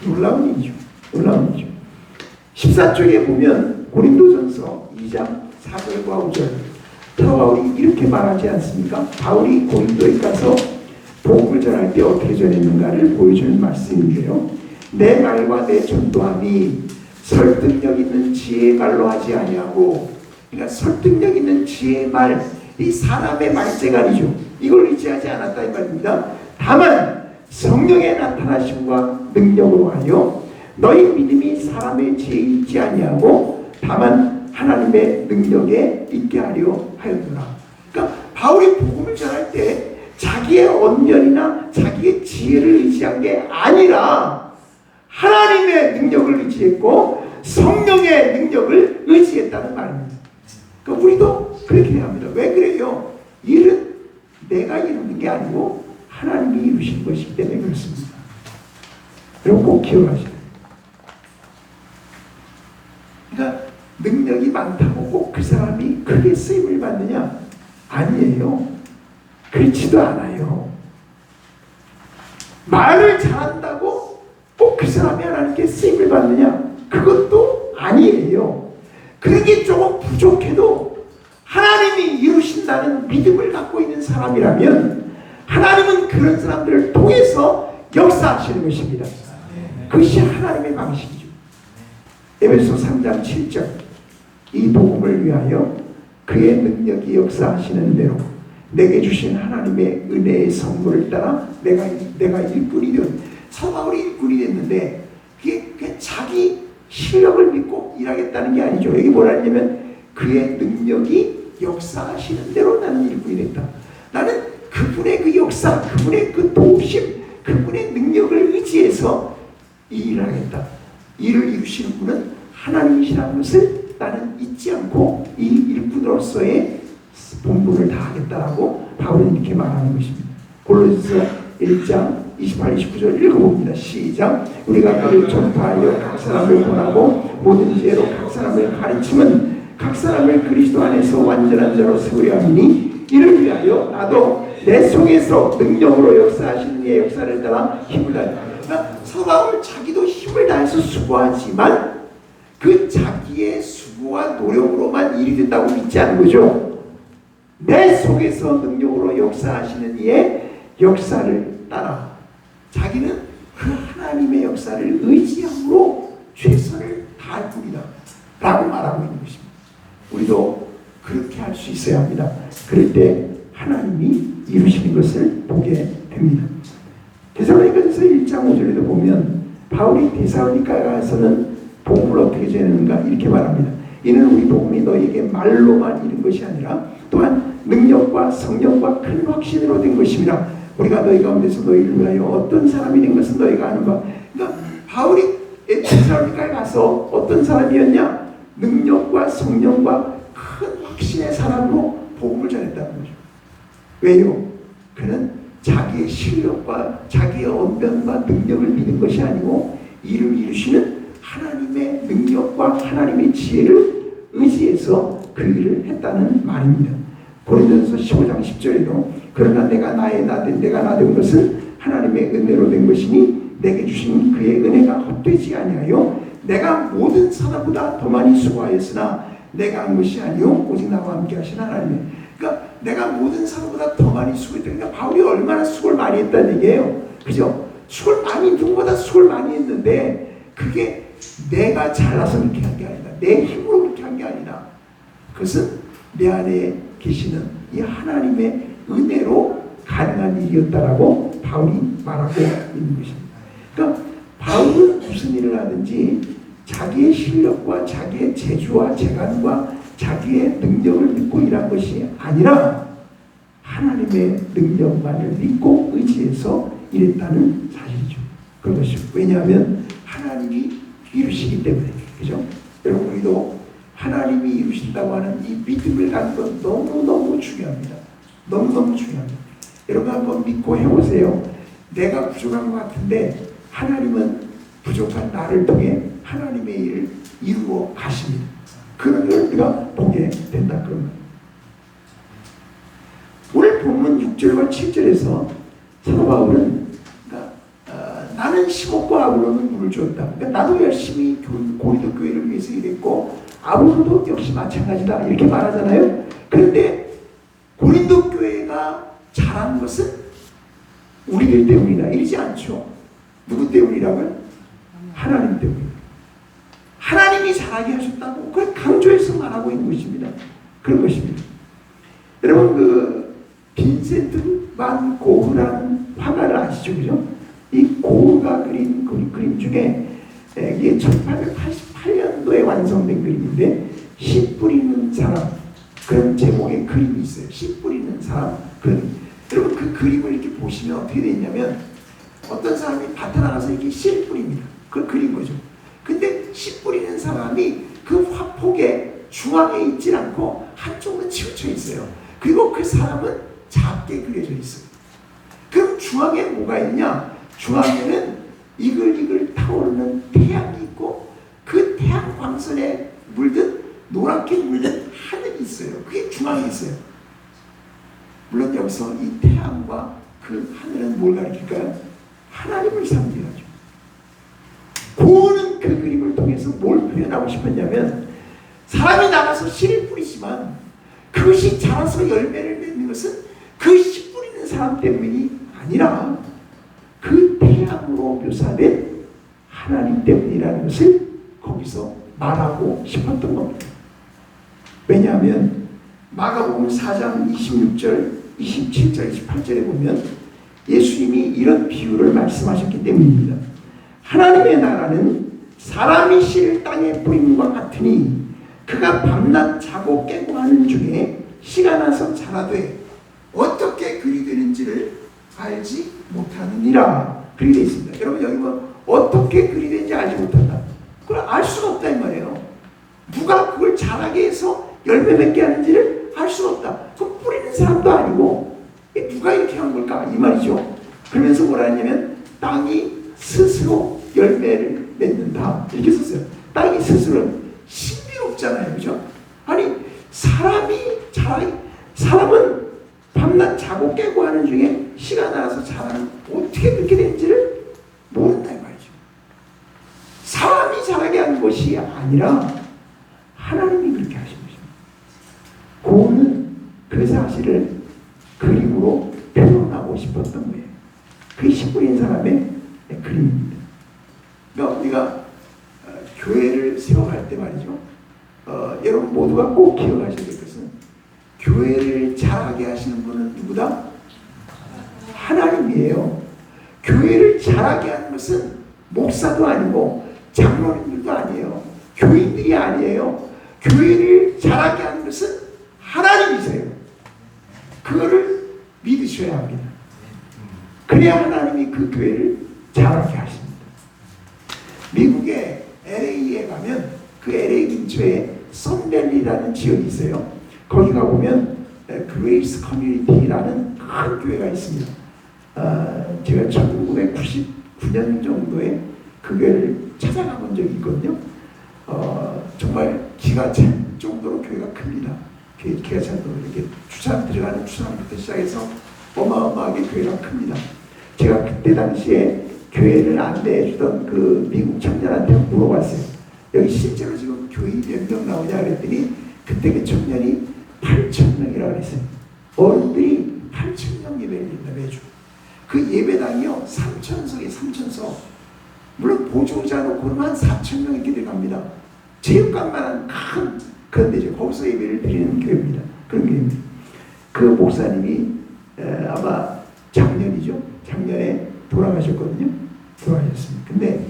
놀라운 일이죠. 놀라운 일이죠. 14쪽에 보면 고린도전서 2장 4절과 5절 바울이 이렇게 말하지 않습니까? 바울이 고린도에 가서 복음을 전할 때 어떻게 전했는가를 보여주는 말씀인데요. 내 말과 내 전도함이 설득력 있는 지혜의 말로 하지 아니하고, 그러니까 설득력 있는 지혜의 말, 이 사람의 말재간이죠. 이걸 의지하지 않았다 이 말입니다. 다만 성령의 나타나심과 능력으로 하여 너희 믿음이 사람의 지혜에 있지 아니하고 다만 하나님의 능력에 있게 하려 하였노라. 그러니까 바울이 복음을 전할 때 자기의 언변이나 자기의 지혜를 의지한 게 아니라 하나님의 능력을 의지했고 성령의 능력을 의지했다는 말입니다. 그러니까 우리도 그렇게 해야 합니다. 왜 그래요? 일은 내가 이루는 게 아니고 하나님이 이루신 것이기 때문에 그렇습니다. 여러분 꼭 기억하셔야 돼요. 그러니까 능력이 많다고 꼭 그 사람이 크게 쓰임을 받느냐? 아니에요. 그렇지도 않아요. 말을 잘한다고 꼭 그 사람이 하나님께 쓰임을 받느냐? 그것도 아니에요. 그게 조금 부족해도 하나님이 이루신다는 믿음을 갖고 있는 사람이라면 하나님은 그런 사람들을 통해서 역사하시는 것입니다. 그것이 하나님의 방식이죠. 에베소 3장 7절 이 복음을 위하여 그의 능력이 역사하시는 대로 내게 주신 하나님의 은혜의 선물을 따라 내가 일꾼이 된 사도 바울이 일꾼이 됐는데 그게 자기 실력을 믿고 일하겠다는 게 아니죠. 여기 뭐라 했냐면 그의 능력이 역사하시는 대로 나는 일꾼이 됐다. 나는 그분의 그 역사, 그분의 그 도우심, 그분의 능력을 의지해서 이 일을 하겠다. 일을 이루시는 분은 하나님이시라는 것을 나는 잊지 않고 이 일꾼으로서의 본분을 다하겠다라고 바울은 이렇게 말하는 것입니다. 골로새서 1장 28, 29절 읽어봅니다. 시작. 우리가 그를 전파하여 각 사람을 권하고 모든 지혜로 각 사람을 가르치면 각 사람을 그리스도 안에서 완전한 자로 세우려 하니 이를 위하여 나도 내 속에서 능력으로 역사하시는 이의 역사를 따라 힘을 다한다. 그러니까 사도 바울 자기도 힘을 다해서 수고하지만 그 자기의 수고와 노력으로만 일이 된다고 믿지 않는 거죠. 내 속에서 능력으로 역사하시는 이의 역사를 따라 자기는 그 하나님의 역사를 의지함으로 최선을 다할 뿐이다 라고 말하고 있는 것입니다. 우리도 그렇게 할 수 있어야 합니다. 그럴 때 하나님이 이루시는 것을 보게 됩니다. 데살로니가전서 1장 5절에도 보면 바울이 데살로니가에 가서는 복음을 어떻게 전했는가 이렇게 말합니다. 이는 우리 복음이 너에게 말로만 이른 것이 아니라 또한 능력과 성령과 큰 확신으로 된 것입니다. 우리가 너희 가운데서 너희를 위하여 어떤 사람이 된 것은 너희가 아는 바. 그러니까 바울이 데살로니가에 가서 어떤 사람이었냐? 능력과 성령과 큰 확신의 사람으로 복음을 전했다는 거죠. 왜요? 그는 자기의 실력과 자기의 언변과 능력을 믿는 것이 아니고 이를 이루시는 하나님의 능력과 하나님의 지혜를 의지해서 그 일을 했다는 말입니다. 고린도전서 15장 10절에도 그러나 내가 나된 것은 하나님의 은혜로 된 것이니 내게 주신 그의 은혜가 헛되지 아니하여 내가 모든 사람보다 더 많이 수고하였으나 내가 한 것이 아니요 오직 나와 함께 하신 하나님의. 그러니까 내가 모든 사람보다 더 많이 수고했다. 그러니까 바울이 얼마나 수고를 많이 했다는 얘기예요. 그죠? 누구보다 수고를 많이 했는데 그게 내가 잘나서 그렇게 한 게 아니다. 내 힘으로 그렇게 한 게 아니다. 그것은 내 안에 계시는 이 하나님의 은혜로 가능한 일이었다라고 바울이 말하고 있는 것입니다. 그러니까 바울은 무슨 일을 하든지 자기의 실력과 자기의 재주와 재간과 자기의 능력을 믿고 일한 것이 아니라 하나님의 능력만을 믿고 의지해서 일했다는 사실이죠. 그것이 왜냐하면 하나님이 이루시기 때문에. 그죠? 여러분 우리도 하나님이 이루신다고 하는 이 믿음을 갖는 건 너무너무 중요합니다. 너무너무 중요합니다. 여러분 한번 믿고 해보세요. 내가 부족한 것 같은데 하나님은 부족한 나를 통해 하나님의 일을 이루어 가십니다. 그런 걸 우리가 보게 된다. 그러면 오늘 본문 6절과 7절에서 사도 바울은 나는 시몬과 아볼로는 물을 주었다. 그러니까 나도 열심히 고린도 교회를 위해서 일했고 아볼로도 역시 마찬가지다 이렇게 말하잖아요. 그런데 고린도 교회가 잘한 것은 우리들 때문이다 이러지 않죠. 누구 때문이라고요? 하나님 때문입니다. 하나님이 잘하게 하셨다고 그걸 강조해서 말하고 있는 것입니다. 그런 것입니다. 여러분 그 빈센트 반 고흐라는 화가를 아시죠? 그죠? 이 고흐가 그린 그림 중에 이게 1888년도에 완성된 그림인데 씨 뿌리는 사람 그런 제목의 그림이 있어요. 씨 뿌리는 사람 그림. 여러분 그 그림을 이렇게 보시면 어떻게 되냐면 어떤 사람이 밭에 나가서 이렇게 씨를 뿌립니다. 그걸 그린 거죠. 근데 씨 뿌리는 사람이 그 화폭의 중앙에 있지 않고 한쪽으로 치우쳐 있어요. 그리고 그 사람은 작게 그려져 있어요. 그럼 중앙에 뭐가 있냐? 중앙에는 이글이글 타오르는 태양이 있고 그 태양 광선에 물든 노랗게 물든 하늘이 있어요. 그게 중앙에 있어요. 물론 여기서 이 태양과 그 하늘은 뭘 가리킬까요? 하나님을 상징하죠. 고은은 그 그림을 통해서 뭘 표현하고 싶었냐면 사람이 나가서 씨를 뿌리지만 그것이 자라서 열매를 맺는 것은 그 씨 뿌리는 사람 때문이 아니라 그 태양으로 묘사된 하나님 때문이라는 것을 거기서 말하고 싶었던 겁니다. 왜냐하면 마가복음 4장 26절, 27절, 28절에 보면 예수님이 이런 비유를 말씀하셨기 때문입니다. 하나님의 나라는 사람이 씨를 땅에 뿌림과 같으니 그가 밤낮 자고 깨고 하는 중에 씨가 나서 자라되 어떻게 그리 되는지를 알지 못하느니라. 그리 되어 있습니다. 여러분 여기 뭐 어떻게 그리 되는지 알지 못한다. 그걸 알 수가 없다 이 말이에요. 누가 그걸 자라게 해서 열매 맺게 하는지를 알 수가 없다. 그 뿌리는 사람도 아니고 누가 이렇게 한 걸까 이 말이죠. 그러면서 뭐라 했냐면 땅이 스스로 열매를 맺는다 이렇게 썼어요. 땅이 스스로 신비롭잖아요, 그죠? 아니 사람은 밤낮 자고 깨고 하는 중에 씨가 나서 자라는 어떻게 그렇게 되는지를 모른다 이 말이죠. 사람이 자라게 하는 것이 아니라 하나님이 그렇게 하신 것입니다. 고은은 그 사실을 그림으로 표현하고 싶었던 거예요. 그 씨 뿌린 사람의 그림입니다. 그러니까 우리가 교회를 세워갈 때 말이죠. 여러분 모두가 꼭 기억하셔야 될 것은 교회를 잘하게 하시는 분은 누구다? 하나님이에요. 교회를 잘하게 하는 것은 목사도 아니고 장로님들도 아니에요. 교인들이 아니에요. 교회를 잘하게 하는 것은 하나님이세요. 그거를 믿으셔야 합니다. 그래야 하나님이 그 교회를 잘하게 하십니다. 미국의 LA에 가면 그 LA 근처에 선밸리라는 지역이 있어요. 거기 가보면 그레이스 커뮤니티라는 큰 교회가 있습니다. 제가 1999년 정도에 그 교회를 찾아가 본 적이 있거든요. 정말 기가 찬 정도로 교회가 큽니다. 기가 찬 정도로 이렇게 들어가는 주차장부터 시작해서 어마어마하게 교회가 큽니다. 제가 그때 당시에 교회를 안내해주던 그 미국 청년한테 물어봤어요. 여기 실제로 지금 교인 몇 명 나오냐 그랬더니 그때 그 청년이 8,000명이라고 그랬어요. 어른들이 8,000명 예배를 드린다 매주. 그 예배당이요 3,000석에 3,000석. 물론 보조자 놓고는 한 4,000명 이렇게 들어갑니다. 체육관만한 큰 그런 데죠. 거기서 예배를 드리는 교회입니다. 그런 교회입니다. 그 목사님이 아마 작년에 돌아가셨거든요. 돌아가셨습니다. 근데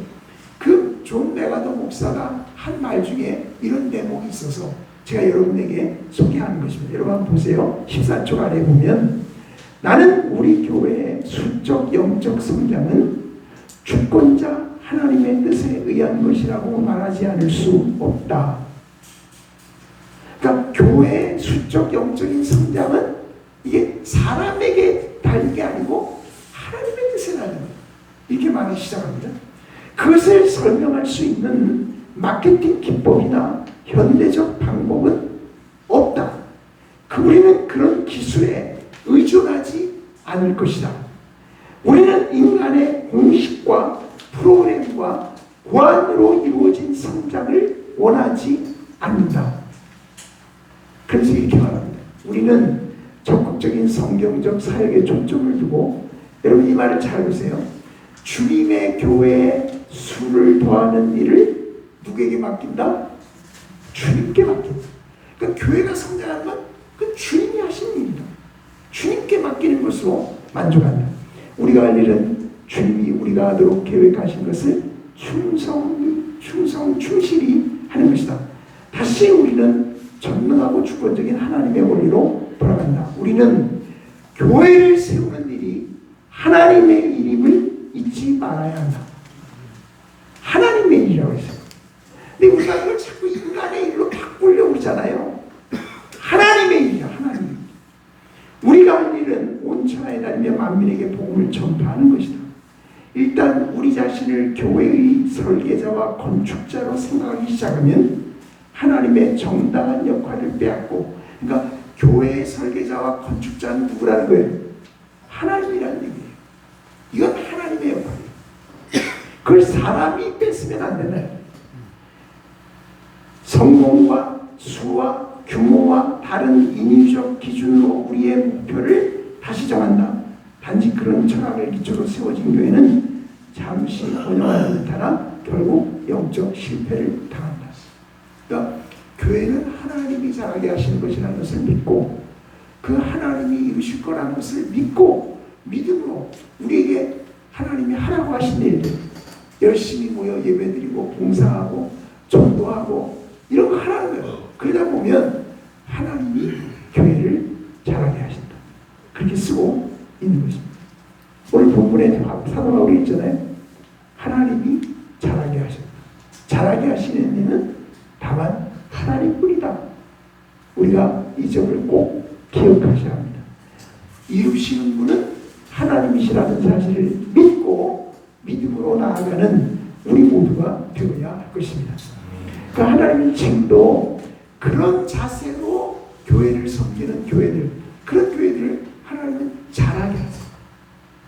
그 존 메가더 목사가 한 말 중에 이런 대목이 있어서 제가 여러분에게 소개하는 것입니다. 여러분 한번 보세요. 14쪽 아래 보면 나는 우리 교회의 수적 영적 성장은 주권자 하나님의 뜻에 의한 것이라고 말하지 않을 수 없다. 그러니까 교회의 수적 영적인 성장은 이게 사람에게 달린 게 아니고 하나님의 뜻에 달린 거예요. 이렇게 말하기 시작합니다. 그것을 설명할 수 있는 마케팅 기법이나 현대적 방법은 없다. 우리는 그런 기술에 의존하지 않을 것이다. 우리는 인간의 공식과 프로그램과 고안으로 이루어진 성장을 원하지 않는다. 그래서 이렇게 말합니다. 우리는 적극적인 성경적 사역에 초점을 두고 여러분 이 말을 잘 보세요. 주님의 교회에 수를 더하는 일을 누구에게 맡긴다? 주님께 맡긴다. 그러니까 교회가 성장하는 건 그 주님이 하시는 일이다. 주님께 맡기는 것으로 만족한다. 우리가 할 일은 주님이 우리가 하도록 계획하신 것을 충실히 하는 것이다. 다시 우리는 전능하고 주권적인 하나님의 원리로 돌아간다. 우리는 교회를 세우는 일이 하나님의 일임을 잊지 말아야 한다. 하나님의 일이라고 했어요. 근데 우리가 이걸 자꾸 인간의 일로 바꾸려고 그러잖아요. 하나님의 일이야. 하나님의 일. 우리가 할 일은 온 천하에 다니며 만민에게 복음을 전파하는 것이다. 일단 우리 자신을 교회의 설계자와 건축자로 생각하기 시작하면 하나님의 정당한 역할을 빼앗고, 그러니까 교회의 설계자와 건축자는 누구라는 거예요? 하나님이라는 얘기예요. 이건 하나님의 역할이에요. 그걸 사람이 뺐으면 안 되나요? 성공과 수와 규모와 다른 인위적 기준으로 우리의 목표를 다시 정한다. 단지 그런 철학을 기초로 세워진 교회는 잠시 번영하는 듯하나 결국 영적 실패를 당한다. 그러니까 교회는 하나님이 잘하게 하시는 것이라는 것을 믿고 그 하나님이 이루실 거라는 것을 믿고 믿음으로 우리에게 하나님이 하라고 하신 일들 열심히 모여 예배드리고 봉사하고 전도하고 이런 거 하라는 거예요. 그러다 보면 하나님이 교회를 잘하게 하신다. 그렇게 쓰고 있는 것입니다. 오늘 본문에 사도 바울이 있잖아요. 하나님이 잘하게 하셨다. 잘하게 하시는 이는 다만 하나님뿐이다. 우리가 이 점을 꼭 기억하셔야 합니다. 이루시는 분은 하나님이시라는 사실을 믿고 믿음으로 나아가는 우리 모두가 되어야 할 것입니다. 그 하나님은 지금도 그런 자세로 교회를 섬기는 교회들, 그런 교회들을 하나님은 잘하게 하세요.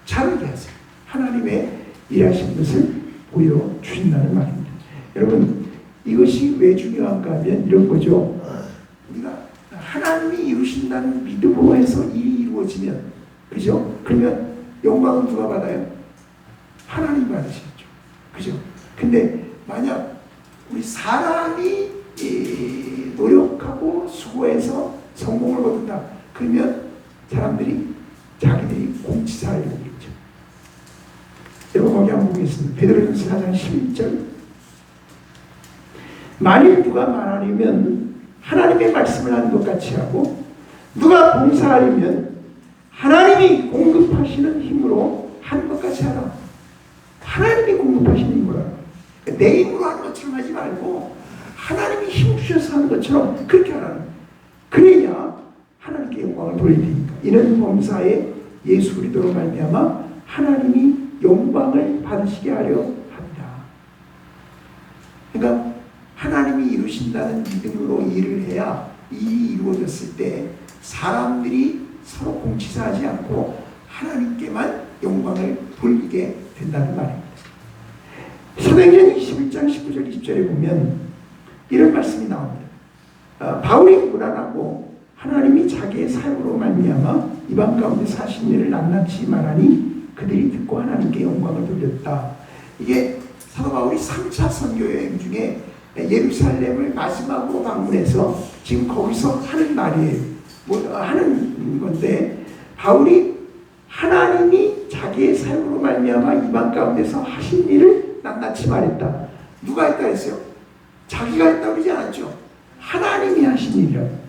잘하게 하세요. 하나님의 일하신 것을 보여주신다는 말입니다. 여러분, 이것이 왜 중요한가 하면 이런 거죠. 우리가 하나님이 이루신다는 믿음으로 해서 일이 이루어지면, 그죠? 그러면 영광은 누가 받아요? 하나님 받으시겠죠. 그죠? 근데 만약 우리 사람이 노력하고 수고해서 성공을 거둔다. 그러면 사람들이 자기들이 공치사를 보겠죠. 여러분 거기 한번 보겠습니다. 베드로전서 4장 11절. 만일 누가 말하려면 하나님의 말씀을 하는 것 같이 하고 누가 봉사하려면 하나님이 공급하시는 힘으로 하는 것 같이 하라. 하나님이 공급하시는 힘으로 하라. 내 힘으로 하는 것처럼 하지 말고 하나님이 힘 주셔서 하는 것처럼 그렇게 하라는 거예요. 그래야 하나님께 영광을 돌릴 테니까. 이는 범사에 예수 그리스도로 말미암아 하나님이 영광을 받으시게 하려 합니다. 그러니까 하나님이 이루신다는 믿음으로 일을 해야 일이 이루어졌을 때 사람들이 서로 공치사하지 않고 하나님께만 영광을 돌리게 된다는 말입니다. 사도행전 21장 19절 20절에 보면 이런 말씀이 나옵니다. 바울이 무난하고 하나님이 자기의 사역으로 말미암아 이방 가운데 사신 일을 낱낱이 말하니 그들이 듣고 하나님께 영광을 돌렸다. 이게 사도 바울이 3차 선교 여행 중에 예루살렘을 마지막으로 방문해서 지금 거기서 하는 말이에요. 하는 건데 바울이 하나님이 자기의 사역으로 말미암아 이방 가운데서 하신 일을 낱낱이 말했다. 누가 했다 했어요? 자기가 했다고 그러지 않았죠. 하나님이 하신 일이라고.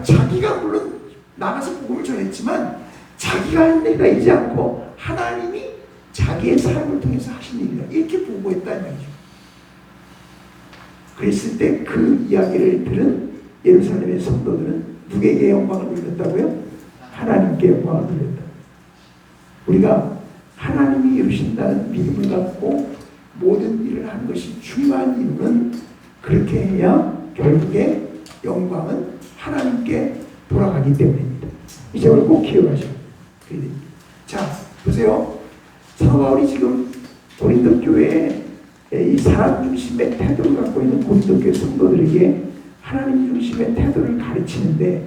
자기가 물론 나가서 복음을 전했지만 자기가 한 일이라 이지 않고 하나님이 자기의 사역을 통해서 하신 일이라 이렇게 보고했다는 말이죠. 그랬을 때 그 이야기를 들은 예루살렘의 성도들은 누구에게 영광을 돌렸다고요? 하나님께 영광을 돌렸다. 우리가 하나님이 이루신다는 믿음을 갖고 모든 일을 하는 것이 중요한 이유는 그렇게 해야 결국에 영광은 하나님께 돌아가기 때문입니다. 이 점을 꼭 기억하셔야 됩니다. 자, 보세요. 사도 바울이 지금 고린도 교회에 이 사람 중심의 태도를 갖고 있는 고린도 교회 성도들에게 하나님 중심의 태도를 가르치는데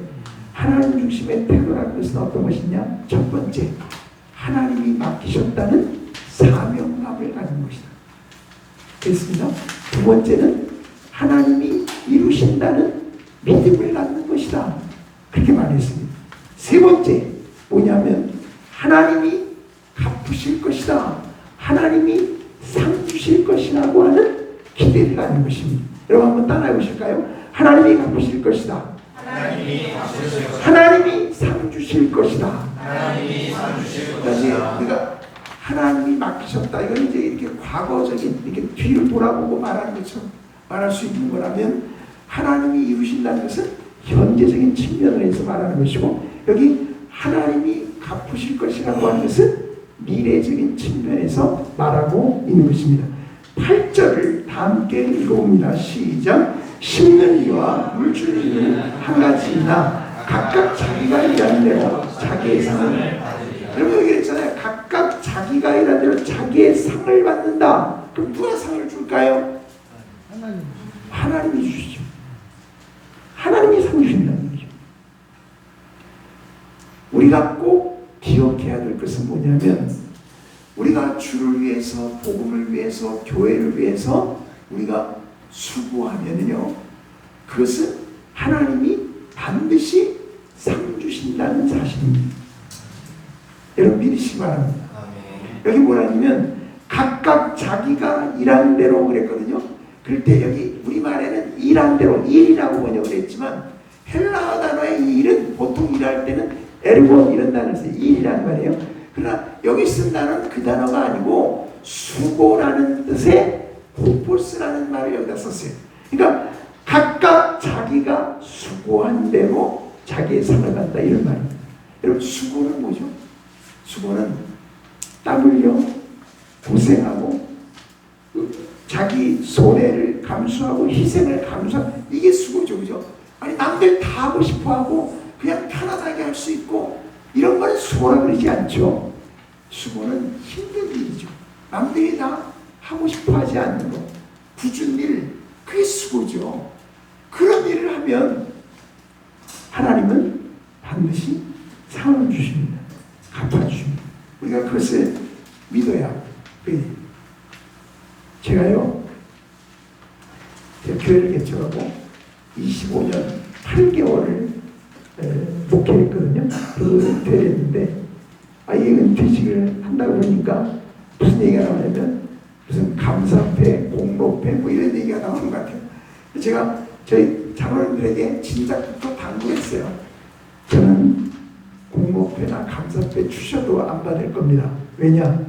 하나님 중심의 태도라는 것은 어떤 것이냐? 첫 번째, 하나님이 맡기셨다는 사명감을 가진 것이다. 됐습니다. 두 번째는 하나님이 이루신다는 믿음을 갖는 것이다. 그렇게 말했습니다. 세 번째 뭐냐면 하나님이 갚으실 것이다. 하나님이 상 주실 것이라고 하는 기대를 갖는 것입니다. 여러분 한번 따라해 보실까요? 하나님이 갚으실 것이다. 하나님이 상 주실 것이다. 하나님이 상 주실 것이다. 그러니까 하나님이 맡기셨다. 이건 이제 이렇게 과거적인 이렇게 뒤를 돌아보고 말하는 것처럼 말할 수 있는 거라면 하나님이 이루신다는 것은 현재적인 측면을 해서 말하는 것이고 여기 하나님이 갚으실 것이라고 하는 것은 미래적인 측면에서 말하고 있는 것입니다. 8절을 다 함께 읽어봅니다. 시작. 심는 이와 물주는 이는 한 가지이나 각각 자기가 일하는 대로 자기의 상을 여러분 여기 그랬잖아요. 각각 자기가 일하는 대로 자기의 상을 받는다. 그럼 누가 상을 줄까요? 하나님이 주시죠. 하나님이 상 주신다는 거죠. 우리가 꼭 기억해야 될 것은 뭐냐면 우리가 주를 위해서, 복음을 위해서, 교회를 위해서 우리가 수고하면요, 그것은 하나님이 반드시 상 주신다는 사실입니다. 여러분 믿으시기 바랍니다. 여기 뭐라냐면 각각 자기가 일하는 대로 그랬거든요. 그럴 때 여기 우리말에는 일한 대로, 일이라고 번역을 했지만 헬라어 단어의 이 일은 보통 일할 때는 에르곤 이런 단어를 써요. 일이라는 말이에요. 그러나 여기 쓴 단어는 그 단어가 아니고 수고라는 뜻의 후포스라는 말을 여기다 썼어요. 그러니까 각각 자기가 수고한 대로 자기의 상을 받는다 이런 말입니다. 여러분 수고는 뭐죠? 수고는 땀 흘려 고생하고 자기 손해를 감수하고 희생을 감수하고 이게 수고죠. 그죠? 아니 남들 다 하고 싶어하고 그냥 편안하게 할 수 있고 이런 거는 수고라 그러지 않죠. 수고는 힘든 일이죠. 남들이 다 하고 싶어 하지 않는 거, 굳은 일, 그게 수고죠. 그런 일을 하면 하나님은 반드시 상을 주십니다. 갚아주십니다. 우리가 그것을 믿어야 합니다. 제가요, 교회를 개척하고 25년 8개월을 목회했거든요. 그 은퇴했는데 이 은퇴식을 한다고 그러니까 무슨 얘기가 나오냐면 무슨 감사패, 공로패 뭐 이런 얘기가 나오는 것 같아요. 제가 저희 장로님들에게 진작부터 당부했어요. 저는 공로패나 감사패 주셔도 안 받을 겁니다. 왜냐?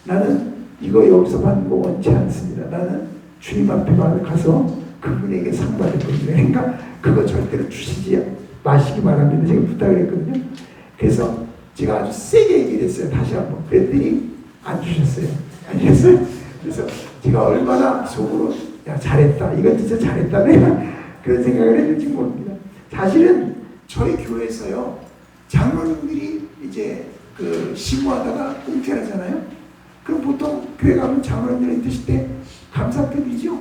나는 이거 여기서 받는 거 원치 않습니다. 나는 주님 앞에 가서 그분에게 상 받을 겁니다. 그러니까 그거 절대로 주시지 마시기 바랍니다. 제가 부탁을 했거든요. 그래서 제가 아주 세게 얘기를 했어요. 다시 한번. 그랬더니 안 주셨어요. 아니겠어요? 그래서 제가 얼마나 속으로 야 잘했다. 이거 진짜 잘했다. 내가 그런 생각을 했는지 모릅니다. 사실은 저희 교회에서요. 장로님들이 이제 그 시무하다가 은퇴하잖아요. 그럼 보통 교회 가면 장로님들이 드실 때 감사패 드리죠.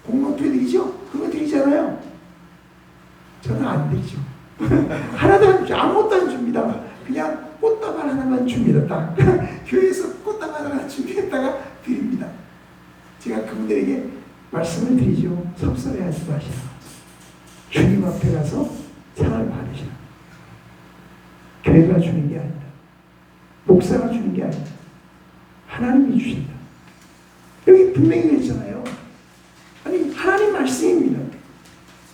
공로패 드리죠. 그거 드리잖아요. 저는 안 드리죠. 하나도 안 주죠. 아무것도 안 줍니다. 그냥 꽃다발 하나만 줍니다. 딱 교회에서 꽃다발 하나 준비했다가 드립니다. 제가 그분들에게 말씀을 드리죠. 섭섭해하지 마시라. 주님 앞에 가서 상을 받으시라. 교회가 주는 게 아니다. 목사가 주는 게 아니다. 하나님이 주신다. 여기 분명히 그랬잖아요. 아니 하나님 말씀입니다.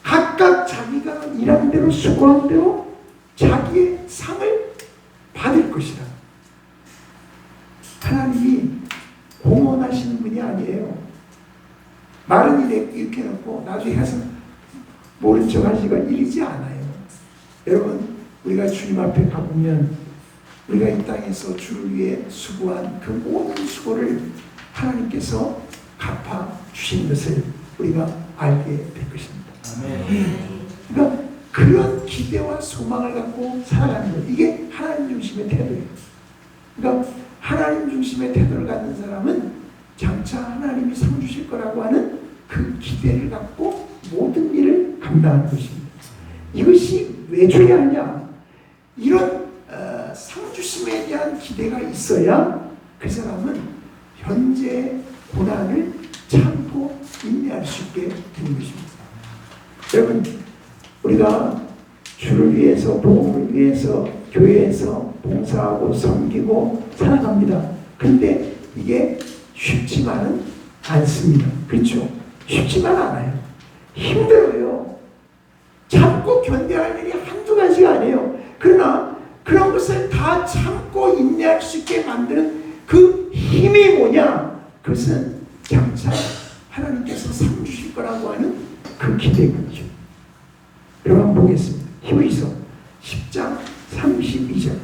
각각 자기가 일한 대로 수고한 대로 자기의 상을 받을 것이다. 하나님이 공언하시는 분이 아니에요. 말은 이렇게 해놓고 나중에 가서 모른 척 하시가 이러지 않아요. 여러분 우리가 주님 앞에 가보면 우리가 이 땅에서 주를 위해 수고한 그 모든 수고를 하나님께서 갚아주신 것을 우리가 알게 될 것입니다. 그러니까 그런 기대와 소망을 갖고 살아가는 것, 이게 하나님 중심의 태도예요. 그러니까 하나님 중심의 태도를 갖는 사람은 장차 하나님이 상 주실 거라고 하는 그 기대를 갖고 모든 일을 감당하는 것입니다. 이것이 왜 줘야 하냐? 이런 상 주심에 대한 기대가 있어야 그 사람은 현재 고난을 참고 인내할 수 있게 되는 것입니다. 여러분 우리가 주를 위해서, 복음을 위해서 교회에서 봉사하고 섬기고 살아갑니다. 근데 이게 쉽지만은 않습니다. 그렇죠? 쉽지만 않아요. 힘들어요. 참고 견뎌할 일이 한두 가지가 아니에요. 그러나 그런 것을 다 참고 인내할 수 있게 만드는 그 힘이 뭐냐? 그것은 장차 하나님께서 상 주실 거라고 하는 그 기대거든요. 여러분 한번 보겠습니다. 히브리서 10장 32절.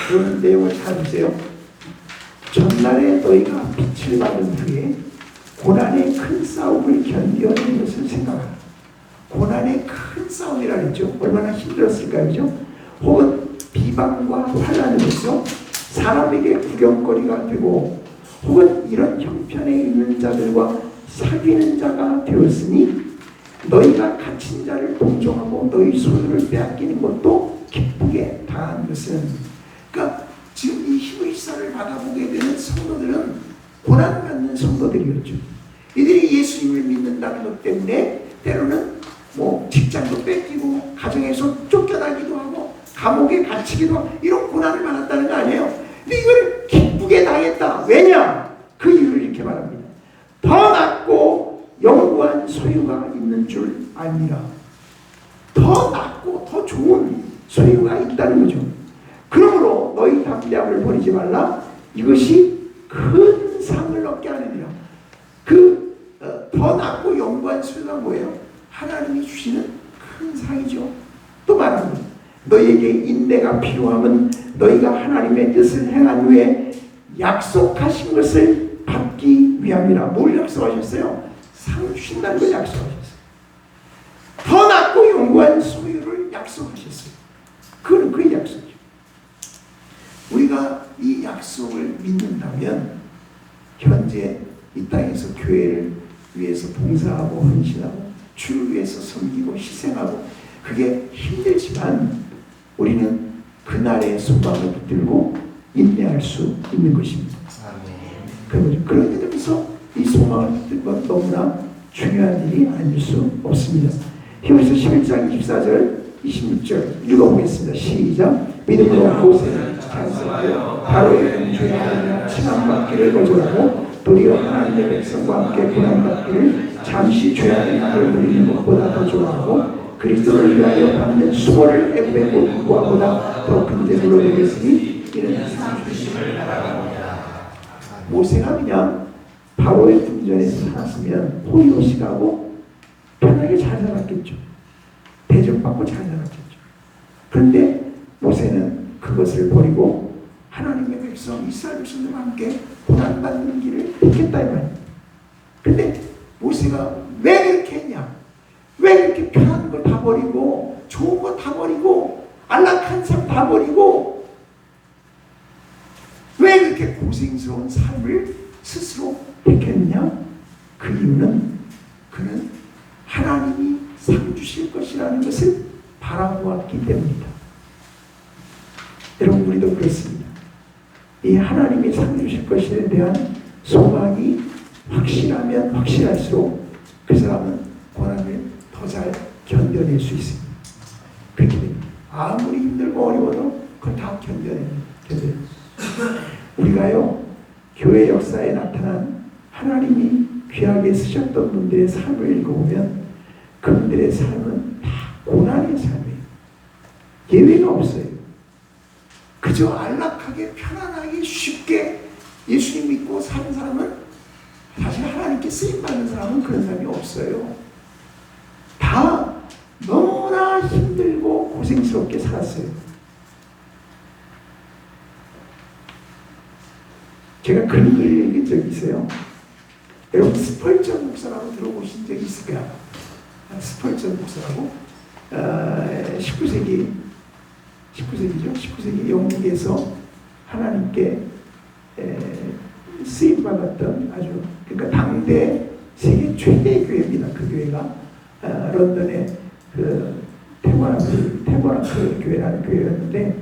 그런 내용을 찾으세요. 전날에 너희가 빛을 받은 후에 고난의 큰 싸움을 견뎌낸 것을 생각하라. 고난의 큰 싸움이라 그랬죠. 얼마나 힘들었을까요? 그죠? 혹은 비방과 환란으로서 사람에게 구경거리가 되고, 혹은 이런 형편에 있는 자들과 사귀는 자가 되었으니 너희가 갇힌 자를 동정하고 너희 소유를 빼앗기는 것도 기쁘게 당한 것은, 그러니까 지금 이 히브리서를 받아보게 되는 성도들은 고난받는 성도들이었죠. 이들이 예수님을 믿는다는 것 때문에 때로는 뭐 직장도 뺏기고 가정에서 쫓겨나기도 하고 감옥에 갇히기도 하고 이런 고난을 받았다는 거 아니에요. 근데 이걸 기쁘게 당했다. 왜냐? 그 이유를 이렇게 말합니다. 더 낫고 영구한 소유가 있는 줄 압니다. 더 낫고 더 좋은 소유가 있다는 거죠. 그러므로 너희 담대함을 버리지 말라. 이것이 큰 상을 얻게 하느니라. 더 낫고 영구한 소유가 뭐예요? 하나님이 주시는 큰 상이죠. 또 말합니다. 너희에게 인내가 필요하면 너희가 하나님의 뜻을 행한 후에 약속하신 것을 받기 위함이라. 뭘 약속하셨어요? 상 주신다는 걸 약속하셨어요. 더 낫고 영구한 소유를 약속하셨어요. 그건 그 약속이죠. 우리가 이 약속을 믿는다면 현재 이 땅에서 교회를 위해서 봉사하고 헌신하고 주를 위해서 섬기고 희생하고 그게 힘들지만 우리는 그날의 소망을 붙들고 인내할 수 있는 것입니다. 그런 점에서 이 소망을 붙들 것 너무나 중요한 일이 아닐 수 없습니다. 히브리서 11장 24절 26절 읽어보겠습니다. 시작. 믿음으로 모세는 찬송하여 바로의 주의 하나님 칭함받기를 거절하고 도리어 하나님의 백성과 함께 고난받기를 잠시 죄악의 날을 누리는 것보다 더 좋아하고 그리스도를 위하여 받는 수고를 애굽의 모든것보다 더 큰 재물로 여겼으니 이는 상 주심을 바라봅니다. 모세가 그냥 바로의 궁전에서 살았으면 호의호식하고 편하게 잘 살았겠죠. 대접받고 잘 살았겠죠. 그런데 모세는 그것을 버리고 하나님의 백성 이스라엘 백성들과 함께 고난받는 길을 택했다 이 말이에요. 근데 모세가 왜 그렇게 했냐? 왜 그렇게 편한 걸 다 버리고 좋은 거 다 버리고 안락한 삶 다 버리고 왜 그렇게 고생스러운 삶을 스스로 택했느냐? 그 이유는 그는 하나님이 상 주실 것이라는 것을 바라보았기 때문이다. 여러분 우리도 그렇습니다. 이 하나님이 상 주실 것에 대한 소망이 확실하면 확실할수록 그 사람은 고난을 더 잘 견뎌낼 수 있습니다. 그렇게 됩니다. 아무리 힘들고 어려워도 그걸 다 견뎌냅니다. 우리가요 교회 역사에 나타난 하나님이 귀하게 쓰셨던 분들의 삶을 읽어보면 그분들의 삶은 다 고난의 삶이에요. 예외가 없어요. 그저 안락하게 편안하게 쉽게 예수님 믿고 사는 사람은 사실 하나님께 쓰임받는 사람은 그런 사람이 없어요. 다 너무나 힘들고 고생스럽게 살았어요. 제가 그런 글 읽은 적이 있어요. 여러분 스펄전 목사라고 들어보신 적이 있을까요? 스펄전 목사라고 19세기죠. 19세기 영국에서 하나님께 쓰임받았던 아주 그러니까 당대 세계 최대의 교회입니다. 그 교회가 런던의 그 태버나클 교회라는 교회였는데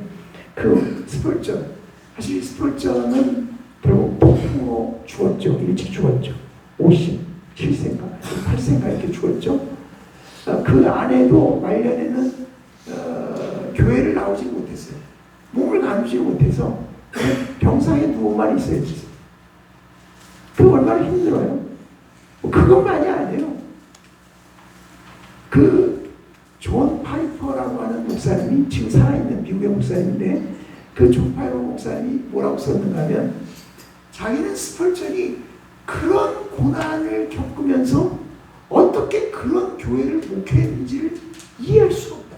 그 스펄전 사실 스펄전은 결국 폭풍으로 죽었죠. 일찍 죽었죠. 57세인가 8세인가 이렇게 죽었죠. 그 안에도 말년에는 교회를 나오지 못했어요. 몸을 가누지 못해서 병상에 누워만 있어야 됐어요. 그 얼마나 힘들어요. 그것만이 아니에요. 그 존 파이퍼라고 하는 목사님이 지금 살아있는 미국의 목사님인데 그 존 파이퍼 목사님이 뭐라고 썼는가 하면 자기는 스펄전이 그런 고난을 겪으면서 어떻게 그런 교회를 목회했는지를 이해할 수가 없다.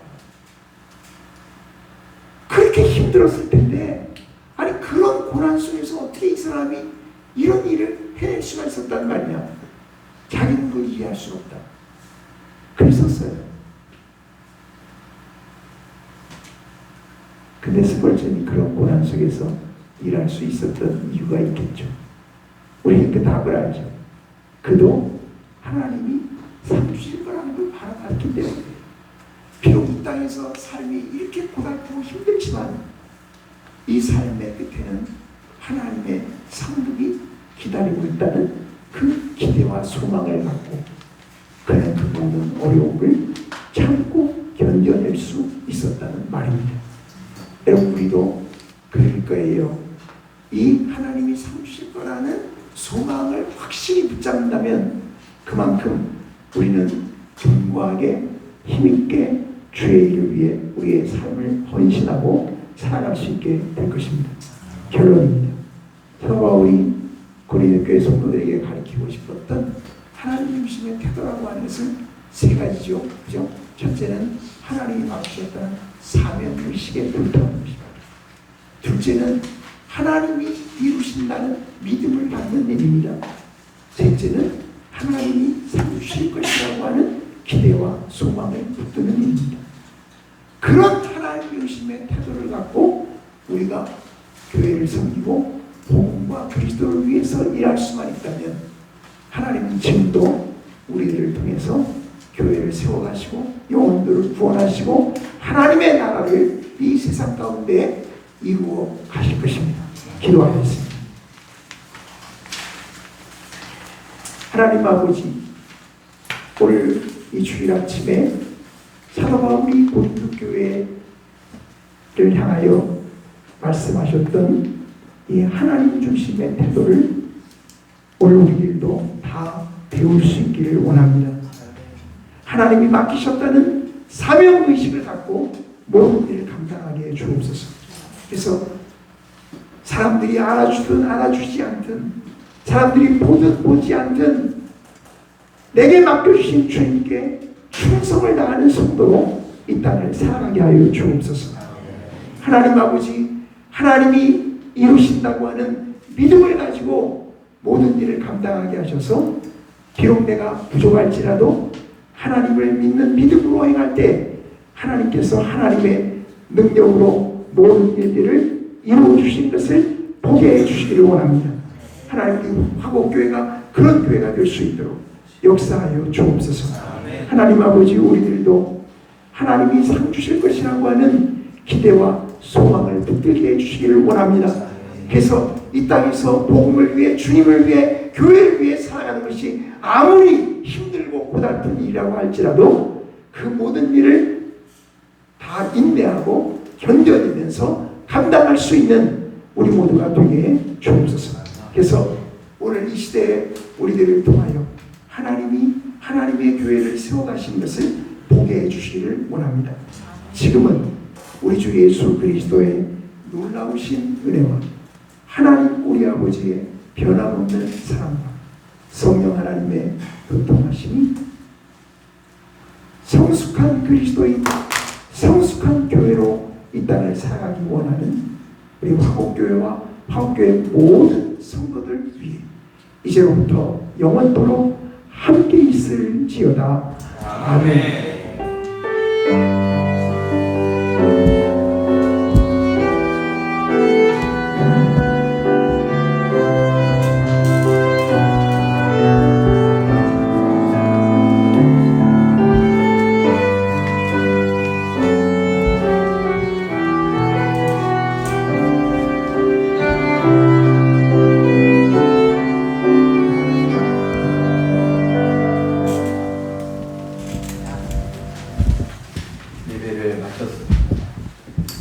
그렇게 힘들었을 텐데 아니 그런 고난 속에서 어떻게 이 사람이 이런 일을 해낼 수가 있었단 말이냐. 자기는 그걸 이해할 수 없다. 그랬었어요. 근데 스펄전이 그런 고난 속에서 일할 수 있었던 이유가 있겠죠. 우리는 그 답을 알죠. 그도 하나님이 상 주실 거라는 걸 바로 알기 때문에 비록 이 땅에서 삶이 이렇게 고달프고 힘들지만 이 삶의 끝에는 하나님의 상급이 기다리고 있다는 그 기대와 소망을 갖고 그는 그 모든 어려움을 참고 견뎌낼 수 있었다는 말입니다. 여러분 우리도 그럴 거예요. 이 하나님이 상 주실 거라는 소망을 확실히 붙잡는다면 그만큼 우리는 견고하게 힘있게 주의 일을 위해 우리의 삶을 헌신하고 살아갈 수 있게 될 것입니다. 결론입니다. 사도 바울이 고린도 교회 성도들에게 가르치고 싶었던 하나님 중심의 태도라고 하는 것은 세 가지죠. 그죠? 첫째는 하나님이 맡기셨다는 사명의식에 불타는 것입니다. 둘째는 하나님이 이루신다는 믿음을 갖는 일입니다. 셋째는 하나님이 상 주실 것이라고 하는 기대와 소망을 붙드는 일입니다. 그런 하나님의 의심의 태도를 갖고 우리가 교회를 섬기고 복음과 그리스도를 위해서 일할 수만 있다면 하나님은 지금도 우리들을 통해서 교회를 세워가시고 영혼들을 구원하시고 하나님의 나라를 이 세상 가운데 이루어 가실 것입니다. 기도하겠습니다. 하나님 아버지, 오늘 이 주일 아침에 사도 바울이 고린도 교회를 향하여 말씀하셨던 이 하나님 중심의 태도를 오늘 우리들도 다 배울 수 있기를 원합니다. 하나님이 맡기셨다는 사명의식을 갖고 모든 일을 감당하게 해 주옵소서. 그래서 사람들이 알아주든 알아주지 않든 사람들이 보든 보지 않든 내게 맡겨주신 주님께 충성을 다하는 성도로 이 땅을 살아가게 하여 주옵소서. 하나님 아버지, 하나님이 이루신다고 하는 믿음을 가지고 모든 일을 감당하게 하셔서 비록 내가 부족할지라도 하나님을 믿는 믿음으로 행할 때 하나님께서 하나님의 능력으로 모든 일들을 이루어 주신 것을 보게 해 주시기를 원합니다. 하나님 화곡교회가 그런 교회가 될 수 있도록 역사하여 주옵소서. 하나님 아버지, 우리들도 하나님이 상 주실 것이라고 하는 기대와 소망을 붙들게 해주시기를 원합니다. 그래서 이 땅에서 복음을 위해, 주님을 위해, 교회를 위해 살아가는 것이 아무리 힘들고 고달픈 일이라고 할지라도 그 모든 일을 다 인내하고 견뎌내면서 감당할 수 있는 우리 모두가 되게 주옵소서. 그래서 오늘 이 시대에 우리들을 통하여 하나님이 하나님의 교회를 세워가신 것을 보게 해주시기를 원합니다. 지금은 우리 주 예수 그리스도의 놀라우신 은혜와 하나님 우리 아버지의 변함없는 사랑과 성령 하나님의 교통하심이 성숙한 그리스도인 성숙한 교회로 이 땅을 살아가기 원하는 우리 화곡교회와 화곡교회 모든 성도들 위해 이제로부터 영원토록 함께 있을지어다. 아멘.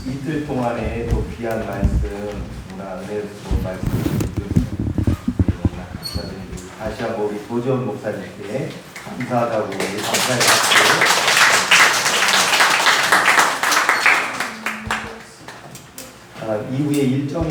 이틀 동안에 또 귀한 말씀, 은혜스러운 말씀 감사드리고 다시 한번 우리 도전 목사님께 감사하다고 감사의 박수. 이후에 일정